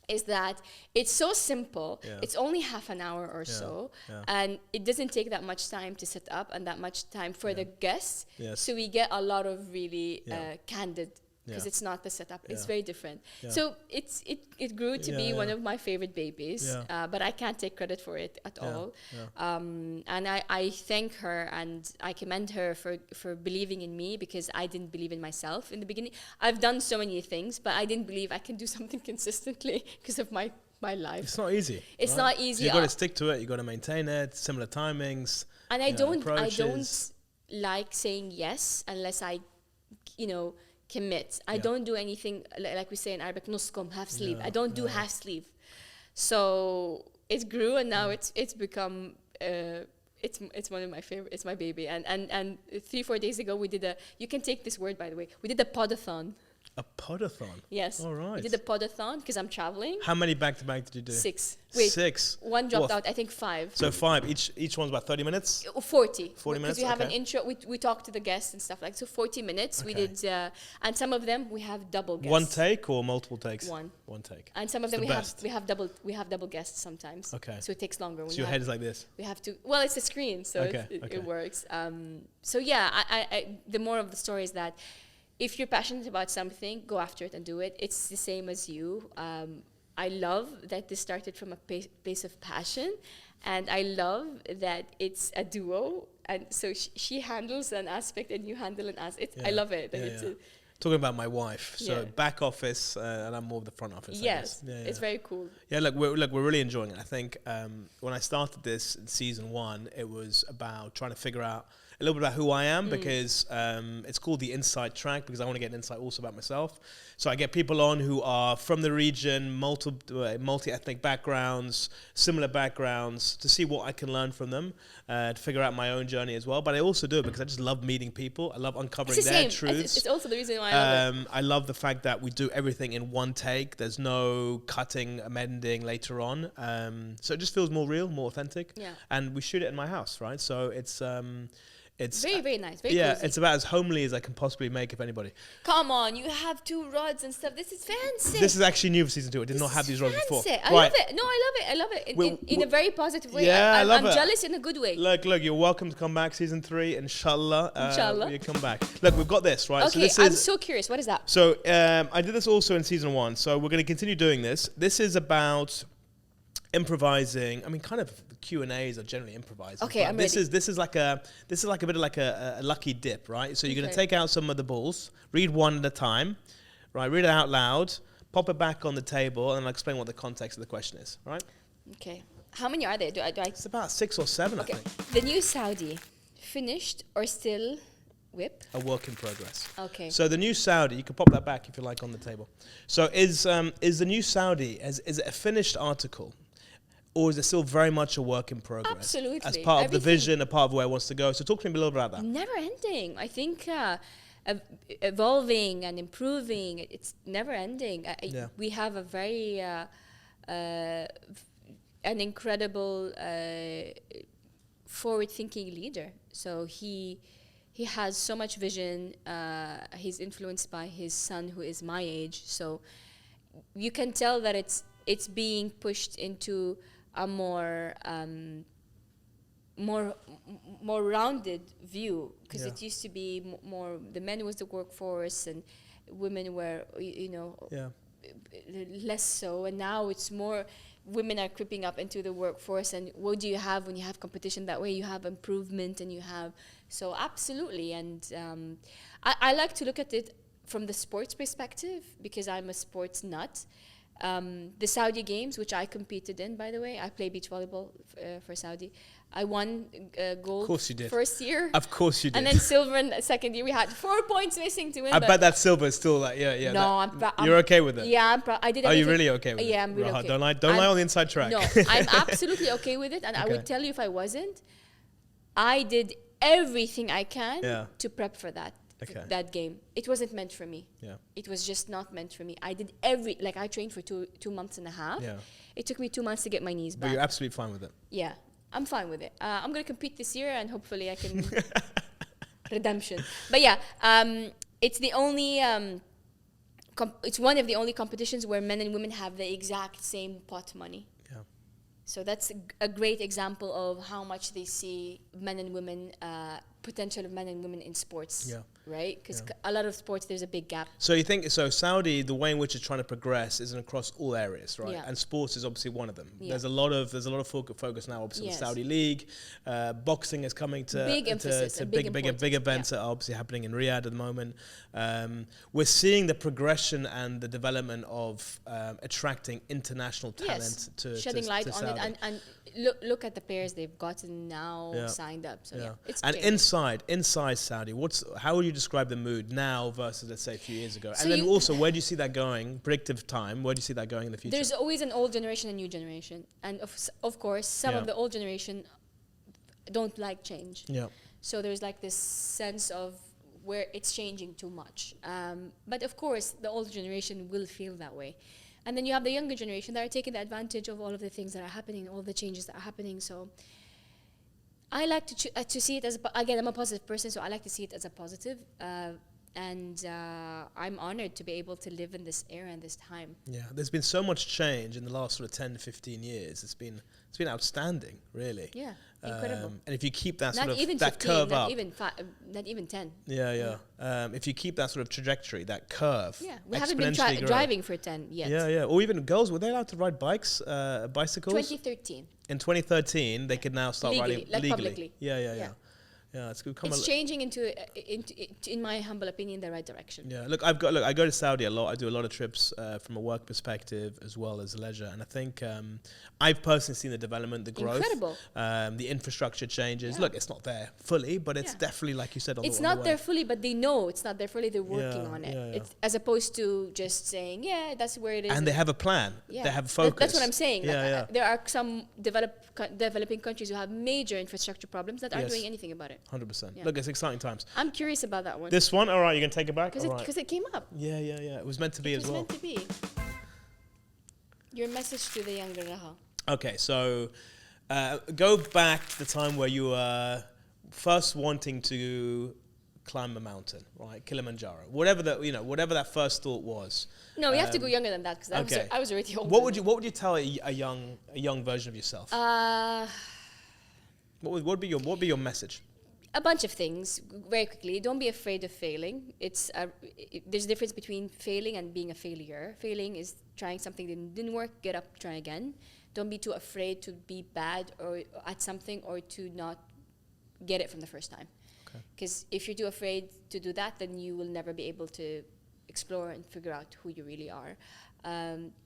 is that it's so simple. It's only half an hour or so, and it doesn't take that much time to set up and that much time for the guests. So we get a lot of really candid, because it's not the setup. It's very different. So it grew to be one of my favorite babies, but I can't take credit for it at all. And I thank her and I commend her for believing in me, because I didn't believe in myself in the beginning. I've done so many things, but I didn't believe I can do something consistently because of my life. It's not easy. It's not easy. So you got to stick to it. You got to maintain it. Similar timings. And I don't like saying yes unless I, commit. I don't do anything like we say in Arabic, nuskum, half sleeve. I don't do half sleeve. So it grew, and now it's become it's one of my favorite. It's my baby. And 3-4 days ago we did you can take this word, by the way. We did a podathon. A podathon? Yes. All right. We did a podathon because I'm traveling. How many back-to-back did you do? 6. Wait, 6? One dropped out, I think 5. So 5. Each one's about 30 minutes? 40. 40 minutes, because we have an intro. We talk to the guests and stuff so 40 minutes. We did, and some of them we have double guests. One take or multiple takes? One take. And some of them we have double guests sometimes. Okay. So it takes longer. So your head is like this? We have to, well, it's a screen, so it works. So yeah, I the more of the story is that if you're passionate about something, go after it and do it. It's the same as you. I love that this started from a place of passion, and I love that it's a duo. And so she handles an aspect and you handle an aspect. I love it. Talking about my wife, so back office, and I'm more of the front office. Yes, it's very cool. Yeah, we're really enjoying it. I think when I started this in season 1, it was about trying to figure out a little bit about who I am, because it's called the Insight Track, because I want to get an insight also about myself. So I get people on who are from the region, multi-ethnic backgrounds, similar backgrounds, to see what I can learn from them, to figure out my own journey as well. But I also do it because I just love meeting people. I love uncovering their truths. It's also the reason why I love it. I love the fact that we do everything in one take. There's no cutting, amending later on. So it just feels more real, more authentic. Yeah. And we shoot it in my house, right? So It's Very, very nice. Very yeah, cozy. it's about as homely as I can possibly make, if anybody. Come on, you have 2 rods and stuff. This is fancy. This is actually new for season 2. I did not have these rods before. I love it. No, I love it. I love it. In a very positive way. Yeah, I love I'm it. jealous in a good way. Look, you're welcome to come back season 3, inshallah. Inshallah. You come back. Look, we've got this, right? Okay, so I'm so curious. What is that? So I did this also in season 1, so we're going to continue doing this. This is about improvising. I mean, kind of the Q&As are generally improvised. Okay, I'm this ready. is like a bit of like a lucky dip, right? So you're going to Okay. take out some of the balls, read one at a time, right? Read it out loud, pop it back on the table, and I'll explain what the context of the question is, right? Okay. How many are there? Do I It's about 6 or 7, Okay. I think. The new Saudi, finished or still whip? A work in progress. Okay. So the new Saudi, you can pop that back if you like on the table. So is the new Saudi, is it a finished article? Or is it still very much a work in progress? Absolutely. As part of the Everything- vision, a part of where it wants to go. So talk to me a little bit about that. Never ending. I think evolving and improving, it's never ending. Yeah. We have a very, an incredible forward-thinking leader. So he has so much vision. He's influenced by his son, who is my age. So you can tell that it's being pushed into a more rounded view, because Yeah. it used to be more the men was the workforce and women were Yeah. less so, and now it's more women are creeping up into the workforce. And what do you have when you have competition that way? You have improvement, and you have so absolutely. And I like to look at it from the sports perspective, because I'm a sports nut. The Saudi Games, which I competed in, by the way, I play beach volleyball for Saudi. I won gold. Of course you did. First year. Of course you did. And then silver in the second year. We had 4 points missing to win. I but bet that silver is still like, yeah. No, you're okay with it? Yeah, I did. Are you everything- really okay with it? Yeah, I'm really Raha, okay. Don't lie I'm- on the inside track. No, I'm absolutely okay with it, and I Okay. would tell you if I wasn't. I did everything I can Yeah. to prep for that Okay. that game. It wasn't meant for me. Yeah. It was just not meant for me. I did I trained for two months and a half. Yeah. It took me 2 months to get my knees But back. you're absolutely fine with it. Yeah, I'm fine with it. I'm gonna compete this year, and hopefully I can redemption. But yeah, it's the only. It's one of the only competitions where men and women have the exact same pot money. Yeah. So that's a great example of how much they see men and women, potential of men and women in sports. Yeah. Right? Because Yeah. a lot of sports, there's a big gap. So you think, Saudi, the way in which it's trying to progress is across all areas, right? Yeah. And sports is obviously one of them. Yeah. There's a lot of focus now, obviously, Yes. on the Saudi League. Boxing is coming to Big emphasis, to a big big importance, events that are obviously happening in Riyadh at the moment. We're seeing the progression and the development of attracting international talent Yes. to Shedding light on Saudi. it, and look at the players they've gotten now Yeah. signed up. So yeah, it's And changing. inside Saudi, how would you describe the mood now versus, let's say, a few years ago? So And then you- also, where do you see that going? Predictive time. Where do you see that going in the future? There's always an old generation and new generation, and of course some Yeah. of the old generation don't like change. Yeah. So there's like this sense of where it's changing too much. But of course, the older generation will feel that way. And then you have the younger generation that are taking the advantage of all of the things that are happening, all the changes that are happening. So I like to see it as, again, I'm a positive person, so I like to see it as a positive. And I'm honored to be able to live in this era and this time. Yeah, there's been so much change in the last sort of 10 to 15 years. It's been outstanding, really. Yeah, incredible. And if you keep that Not sort of even that 15, curve not up, not even 10. yeah. If you keep that sort of trajectory, that curve, Yeah, we haven't been exponentially grow. driving for 10 yet. Yeah. Or even girls, were they allowed to ride bicycles? 2013. In 2013, they could now start Legally, riding like legally. publicly. Yeah. It's become It's changing into, in my humble opinion, the right direction. Yeah, look, I go to Saudi a lot. I do a lot of trips from a work perspective as well as leisure, and I think I've personally seen the development, the growth, Incredible. The infrastructure changes. Yeah. Look, it's not there fully, but it's Yeah. definitely, like you said, on It's the not way. there fully, but they know it's not there fully. They're working Yeah, on it. yeah. It's, as opposed to just saying, yeah, that's where it is. And they have a plan. Yeah. They have a focus. That's what I'm saying. Yeah, Like, yeah. there are some developing countries who have major infrastructure problems that aren't Yes. doing anything about it. 100%. Yeah. Look, it's exciting times. I'm curious about that one. This one, all right, you're gonna take it back. Because All right. it came up. Yeah. It was meant to be It as was well. meant to be. Your message to the younger Raha. Okay, so go back to the time where you were first wanting to climb a mountain, right? Kilimanjaro, whatever that first thought was. No, you have to go younger than that, because okay. I was already old. What would you tell a young version of yourself? What would be your message? A bunch of things, very quickly. Don't be afraid of failing. There's a difference between failing and being a failure. Failing is trying something that didn't work, get up, try again. Don't be too afraid to be bad or at something, or to not get it from the first time. Because if you're too afraid to do that, then you will never be able to explore and figure out who you really are.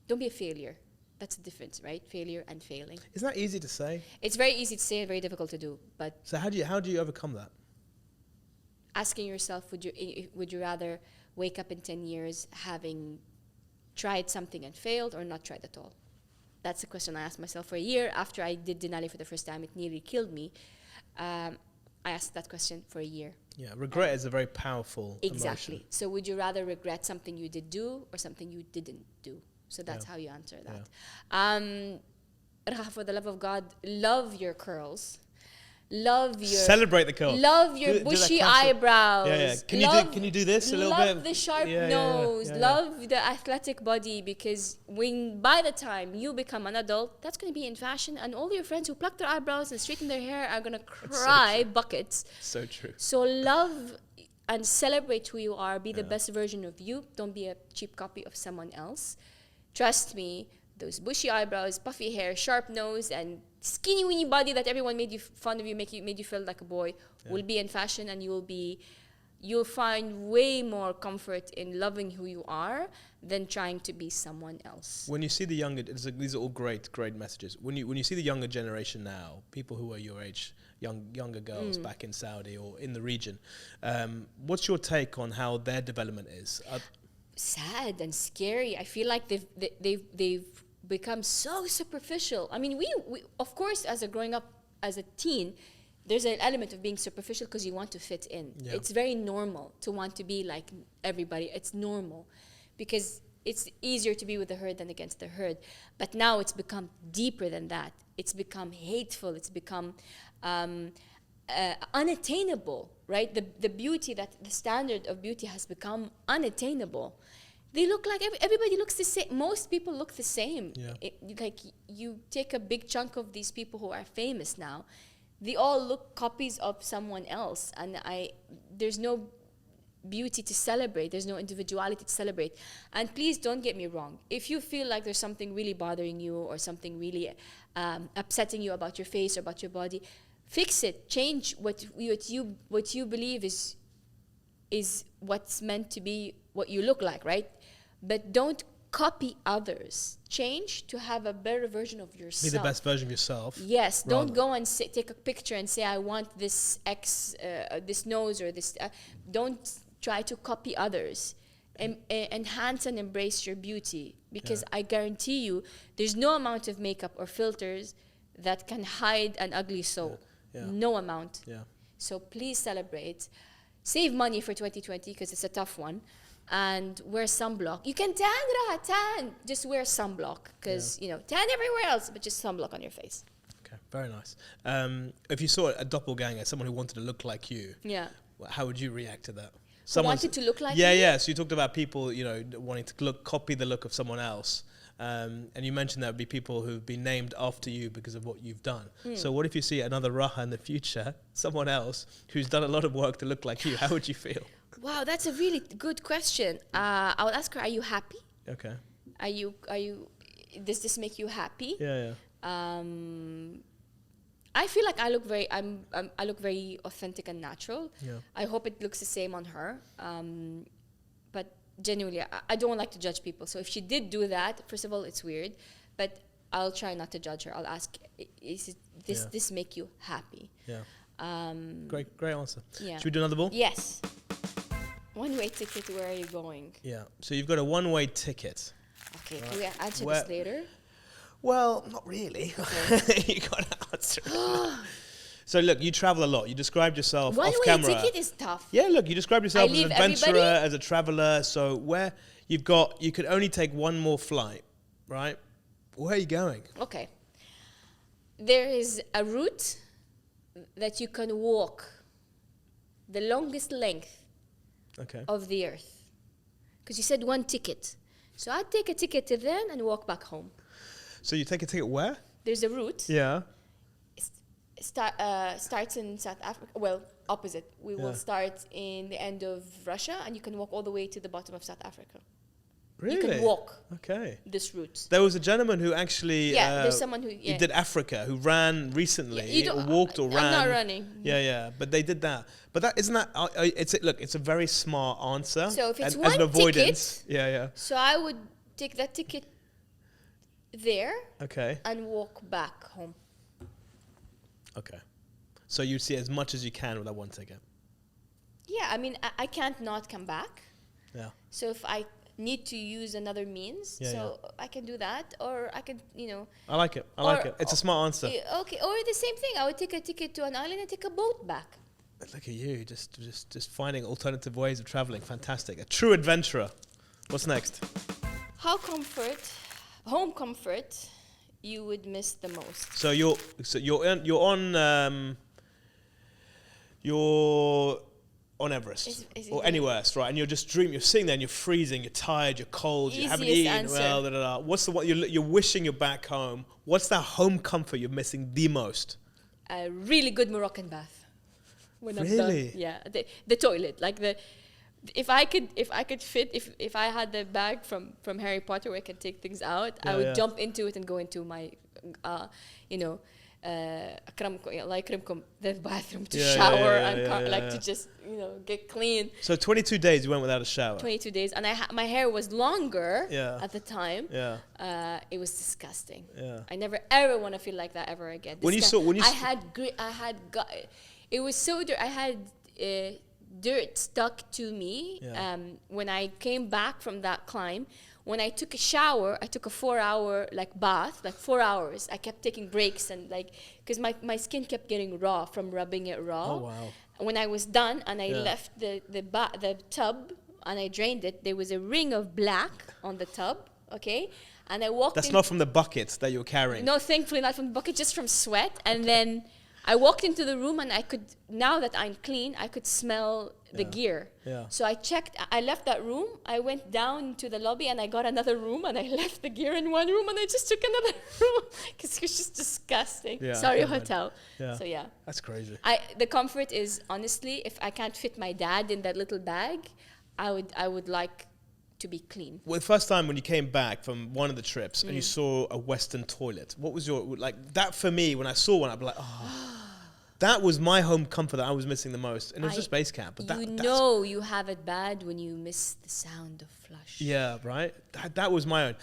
Don't be a failure. That's the difference, right? Failure and failing. Isn't that easy to say? It's very easy to say and very difficult to do. But so how do you overcome that? Asking yourself, would you rather wake up in 10 years having tried something and failed, or not tried at all? That's the question I asked myself for a year. After I did Denali for the first time, it nearly killed me. I asked that question for a year. Yeah, regret is a very powerful exactly. emotion. So would you rather regret something you did do or something you didn't do? So that's how you answer that. Raha, for the love of God, love your curls. Celebrate the curl. Love your bushy eyebrows. Yeah. Can you do this a little bit? Love the sharp nose. Love the athletic body, because by the time you become an adult, that's going to be in fashion, and all your friends who pluck their eyebrows and straighten their hair are going to cry buckets. So true. So love and celebrate who you are. Be the best version of you. Don't be a cheap copy of someone else. Trust me, those bushy eyebrows, puffy hair, sharp nose, and skinny weeny body that everyone made you fun of you, made you feel like a boy, will be in fashion, and you'll find way more comfort in loving who you are than trying to be someone else. When you see the younger, these are all great messages. When you see the younger generation now, people who are your age, younger girls back in Saudi or in the region, what's your take on how their development is? Sad and scary. I feel like they've become so superficial. I mean, we of course, growing up as a teen, there's an element of being superficial because you want to fit in. Yeah. It's very normal to want to be like everybody. It's normal because it's easier to be with the herd than against the herd. But now it's become deeper than that. It's become hateful. It's become unattainable, right? The beauty, the standard of beauty has become unattainable. They look like everybody looks the same. Most people look the same. Yeah. Like you take a big chunk of these people who are famous now, they all look copies of someone else, and there's no beauty to celebrate. There's no individuality to celebrate. And please don't get me wrong. If you feel like there's something really bothering you or something really upsetting you about your face or about your body, fix it. Change what you believe is what's meant to be what you look like, right? But don't copy others. Change to have a better version of yourself. Be the best version of yourself. Yes. Don't go and take a picture and say, I want this this nose or this. Don't try to copy others. Enhance and embrace your beauty. Because I guarantee you, there's no amount of makeup or filters that can hide an ugly soul. Yeah. No amount. Yeah. So please celebrate. Save money for 2020 because it's a tough one. And wear sunblock. You can tan, Raha, tan. Just wear sunblock because, tan everywhere else, but just sunblock on your face. Okay, very nice. If you saw a doppelganger, someone who wanted to look like you, how would you react to that? Someone wanted to look like you? Yeah. So you talked about people, wanting to copy the look of someone else. And you mentioned there would be people who've been named after you because of what you've done. So what if you see another Raha in the future, someone else who's done a lot of work to look like you? How would you feel? Wow, that's a really good question. I would ask her, are you happy? Okay. Are you, does this make you happy? Yeah. I feel like I look very authentic and natural. Yeah. I hope it looks the same on her. But genuinely, I don't like to judge people. So if she did do that, first of all, it's weird. But I'll try not to judge her. I'll ask, this make you happy? Yeah. Great answer. Yeah. Should we do another ball? Yes. One-way ticket, where are you going? Yeah. So you've got a one-way ticket. Okay. Right. Can we answer this later? Well, not really. Okay. You got to answer it. So look, you travel a lot. You described yourself off camera. One-way ticket is tough. Yeah, look, you described yourself as an adventurer, as a traveler. So where you could only take one more flight, right? Where are you going? Okay. There is a route that you can walk the longest length of the earth. Because you said one ticket. So I'd take a ticket to then and walk back home. So you take a ticket where? There's a route. Yeah. Starts in South Africa. Well, opposite. We will start in the end of Russia, and you can walk all the way to the bottom of South Africa. Really? You can walk this route. There was a gentleman who actually there's someone who he did Africa, who ran recently, or walked or ran. I'm not running. Yeah, but they did that. But that isn't that. It's a very smart answer. So if it's as one an avoidance, ticket, so I would take that ticket there. Okay. And walk back home. Okay. So you see as much as you can with that one ticket. Yeah, I mean, I can't not come back. Yeah. So if I need to use another means, I can do that, or I can, I like it. It's a smart answer. Okay, or the same thing. I would take a ticket to an island and take a boat back. Look at you, just finding alternative ways of traveling. Fantastic. A true adventurer. What's next? Home comfort, you would miss the most. So you're on Everest or anywhere, right? And you're just dreaming. You're sitting there and you're freezing. You're tired. You're cold. You haven't eaten answer. well. What's the one you're wishing you're back home? What's that home comfort you're missing the most? A really good Moroccan bath. When really? I'm done. Yeah, the toilet, like if I could fit, if I had the bag from Harry Potter where I could take things out, I would jump into it and go into my, the bathroom to shower and to just get clean. So 22 days you went without a shower. 22 days, and my hair was longer at the time. Yeah. It was disgusting. Yeah. I never ever want to feel like that ever again. It was so dirty. I had dirt stuck to me when I came back from that climb. When I took a shower, I took a 4-hour bath, 4 hours. I kept taking breaks and because my skin kept getting raw from rubbing it raw. Oh wow! When I was done and I left the tub and I drained it, there was a ring of black on the tub. Okay, and I walked. That's not from the bucket that you're carrying. No, thankfully not from the bucket, just from sweat. And then I walked into the room and now that I'm clean, I could smell the gear. Yeah. So I left that room, I went down to the lobby and I got another room and I left the gear in one room and I just took another room because it was just disgusting. Yeah, sorry, hotel. Yeah. So yeah. That's crazy. The comfort is, honestly, if I can't fit my dad in that little bag, I would like to be clean. Well, the first time when you came back from one of the trips and you saw a Western toilet, what was your, that for me, when I saw one, I'd be like, that was my home comfort that I was missing the most. And it was just base camp. But you have it bad when you miss the sound of flush. Yeah, right? That was my own.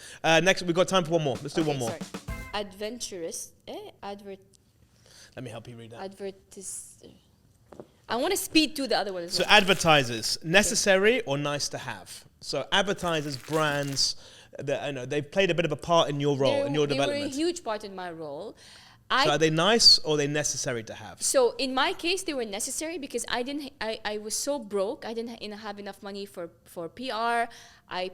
Next, we've got time for one more. Let's do one more. Sorry. Adventurous. Let me help you read that. I want to speed through the other one as well. So advertisers, necessary or nice to have? So advertisers, brands, they've played a bit of a part in your role, in your development. They were a huge part in my role. So are they nice or are they necessary to have? So in my case, they were necessary because I was so broke. I didn't have enough money for PR. I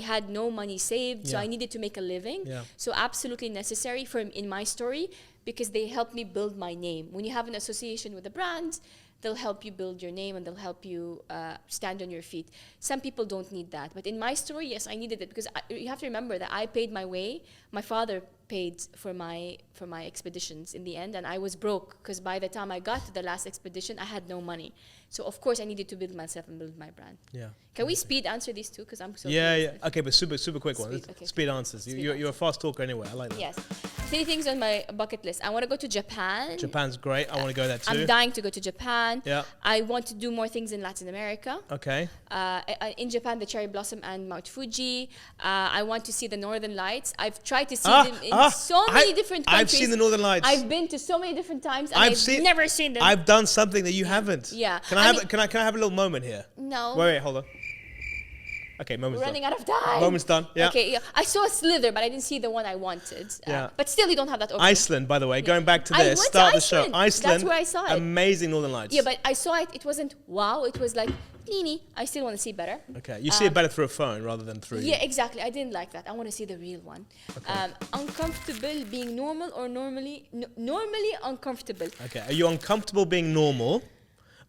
had no money saved, so I needed to make a living. Yeah. So absolutely necessary in my story because they helped me build my name. When you have an association with a brand, they'll help you build your name and they'll help you stand on your feet. Some people don't need that. But in my story, yes, I needed it because you have to remember that I paid my way. My father paid for my expeditions in the end, and I was broke because by the time I got to the last expedition, I had no money. So of course I needed to build myself and build my brand. Yeah. Can we speed answer these two? Because I'm so curious. Okay, but super quick one. Speed answers. You're a fast talker anyway. I like that. Yes. 3 things on my bucket list. I want to go to Japan. Japan's great. I want to go there too. I'm dying to go to Japan. Yeah. I want to do more things in Latin America. Okay. In Japan, the cherry blossom and Mount Fuji. I want to see the Northern Lights. I've tried to see them in so many different countries. I've seen the Northern Lights. I've been to so many different times and I've never seen them. I've done something that you haven't. Yeah. Can I have a little moment here? No. Wait, hold on. Okay, moment's We're running out of time. Moment's done. Yeah. Okay, yeah. I saw a slither, but I didn't see the one I wanted. Yeah. But still, you don't have that open. Iceland, by the way, going back to this, start the show. Iceland. That's where I saw it. Amazing Northern Lights. Yeah, but I saw it. It wasn't wow. It was like, Nini. I still want to see better. Okay, you see it better through a phone rather than through. Yeah, exactly. I didn't like that. I want to see the real one. Okay. Uncomfortable being normal or normally uncomfortable. Okay, are you uncomfortable being normal?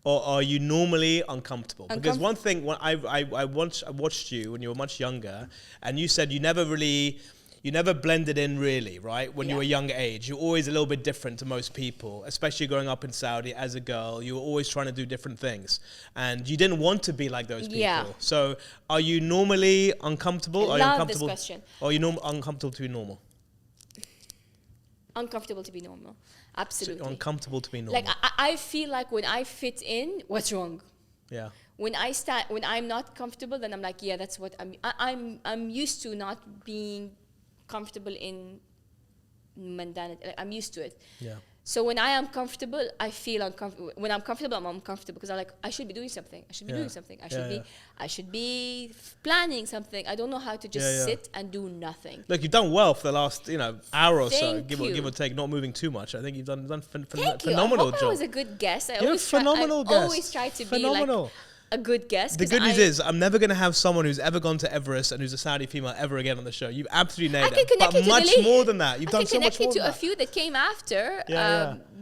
or are you normally uncomfortable? Because one thing, when I watched you when you were much younger, and you said you never blended in really, right? When you were a young age, you're always a little bit different to most people, especially growing up in Saudi as a girl. You were always trying to do different things, and you didn't want to be like those people. Yeah. So, are you normally uncomfortable? I love this question. Or are you uncomfortable to be normal? Uncomfortable to be normal. Absolutely. So uncomfortable to be normal. Like I feel like when I fit in, what's wrong? Yeah. When I'm not comfortable, then I'm like, yeah, that's what I'm used to not being comfortable in mundanity. Like, I'm used to it. Yeah. So when I am comfortable, I feel uncomfortable. When I'm comfortable, I'm uncomfortable because I'm like, I should be doing something. I should be doing something. I should be planning something. I don't know how to just sit and do nothing. Look, you've done well for the last hour or so, Thank give or take, not moving too much. I think you've done Thank phenomenal you. I hope job. I was a good guest. You're a phenomenal guest. always try to be like a good guest. The good news is I'm never going to have someone who's ever gone to Everest and who's a Saudi female ever again on the show. You've absolutely nailed it. But much more than that. You've done so much more than that. I can connect you to a few that came after.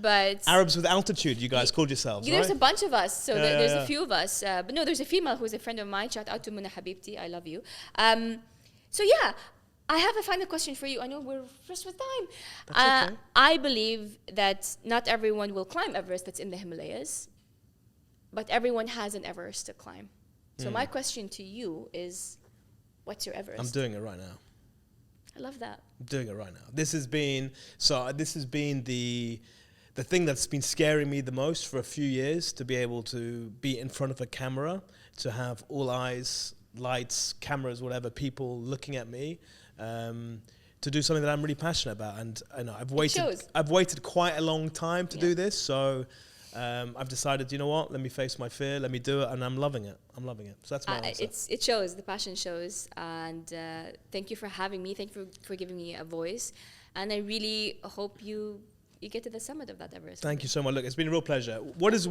But Arabs with altitude, you guys called yourselves, There's right? a bunch of us. So there's a few of us. But no, there's a female who's a friend of mine. Shout out to Muna Habibti. I love you. So yeah, I have a final question for you. I know we're pressed with time. That's okay. I believe that not everyone will climb Everest that's in the Himalayas, but everyone has an Everest to climb. So my question to you is, what's your Everest? I'm doing it right now. I love that. I'm doing it right now. This has been the thing that's been scaring me the most for a few years, to be able to be in front of a camera, to have all eyes, lights, cameras, whatever, people looking at me, to do something that I'm really passionate about. And I've waited quite a long time to do this. So I've decided, you know what, let me face my fear, let me do it, and I'm loving it. So that's my answer. It shows, the passion shows, and thank you for having me. Thank you for giving me a voice, and I really hope you get to the summit of that Everest. Thank you so much. Look, it's been a real pleasure. What is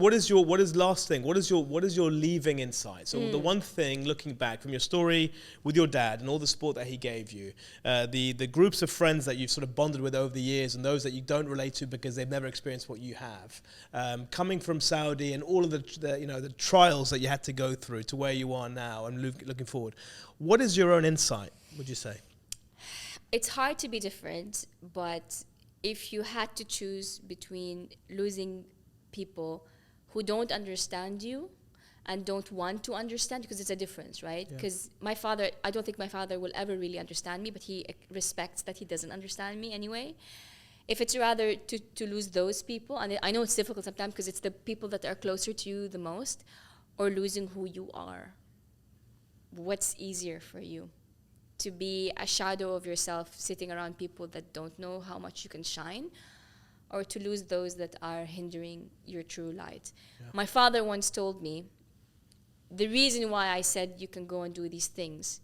last thing? What is your leaving insight? So the one thing, looking back from your story with your dad and all the support that he gave you, the groups of friends that you've sort of bonded with over the years, and those that you don't relate to because they've never experienced what you have, coming from Saudi and all of the trials that you had to go through to where you are now and looking forward. What is your own insight, would you say? It's hard to be different, but if you had to choose between losing people who don't understand you and don't want to understand, because it's a difference, right? Because my father, I don't think my father will ever really understand me, but he respects that he doesn't understand me anyway. If it's rather to lose those people, and I know it's difficult sometimes because it's the people that are closer to you the most, or losing who you are, what's easier for you? To be a shadow of yourself sitting around people that don't know how much you can shine, or to lose those that are hindering your true light. My father once told me, the reason why I said you can go and do these things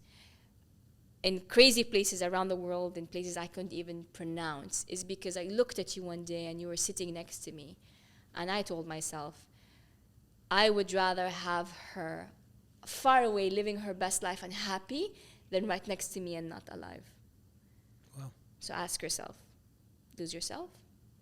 in crazy places around the world, in places I couldn't even pronounce, is because I looked at you one day and you were sitting next to me, and I told myself, I would rather have her far away living her best life and happy than right next to me and not alive. Wow. So ask yourself, lose yourself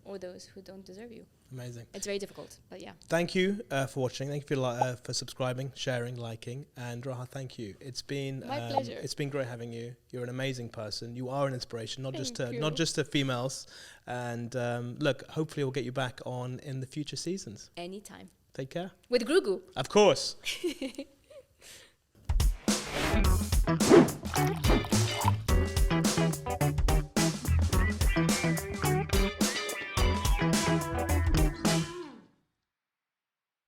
or those who don't deserve you? Amazing. It's very difficult, but yeah. Thank you for watching. Thank you for subscribing, sharing, liking. And Raha, thank you. It's been my pleasure. It's been great having you. You're an amazing person. You are an inspiration, not just to females. And look, hopefully we'll get you back on in the future seasons. Anytime. Take care. With Grugu. Of course.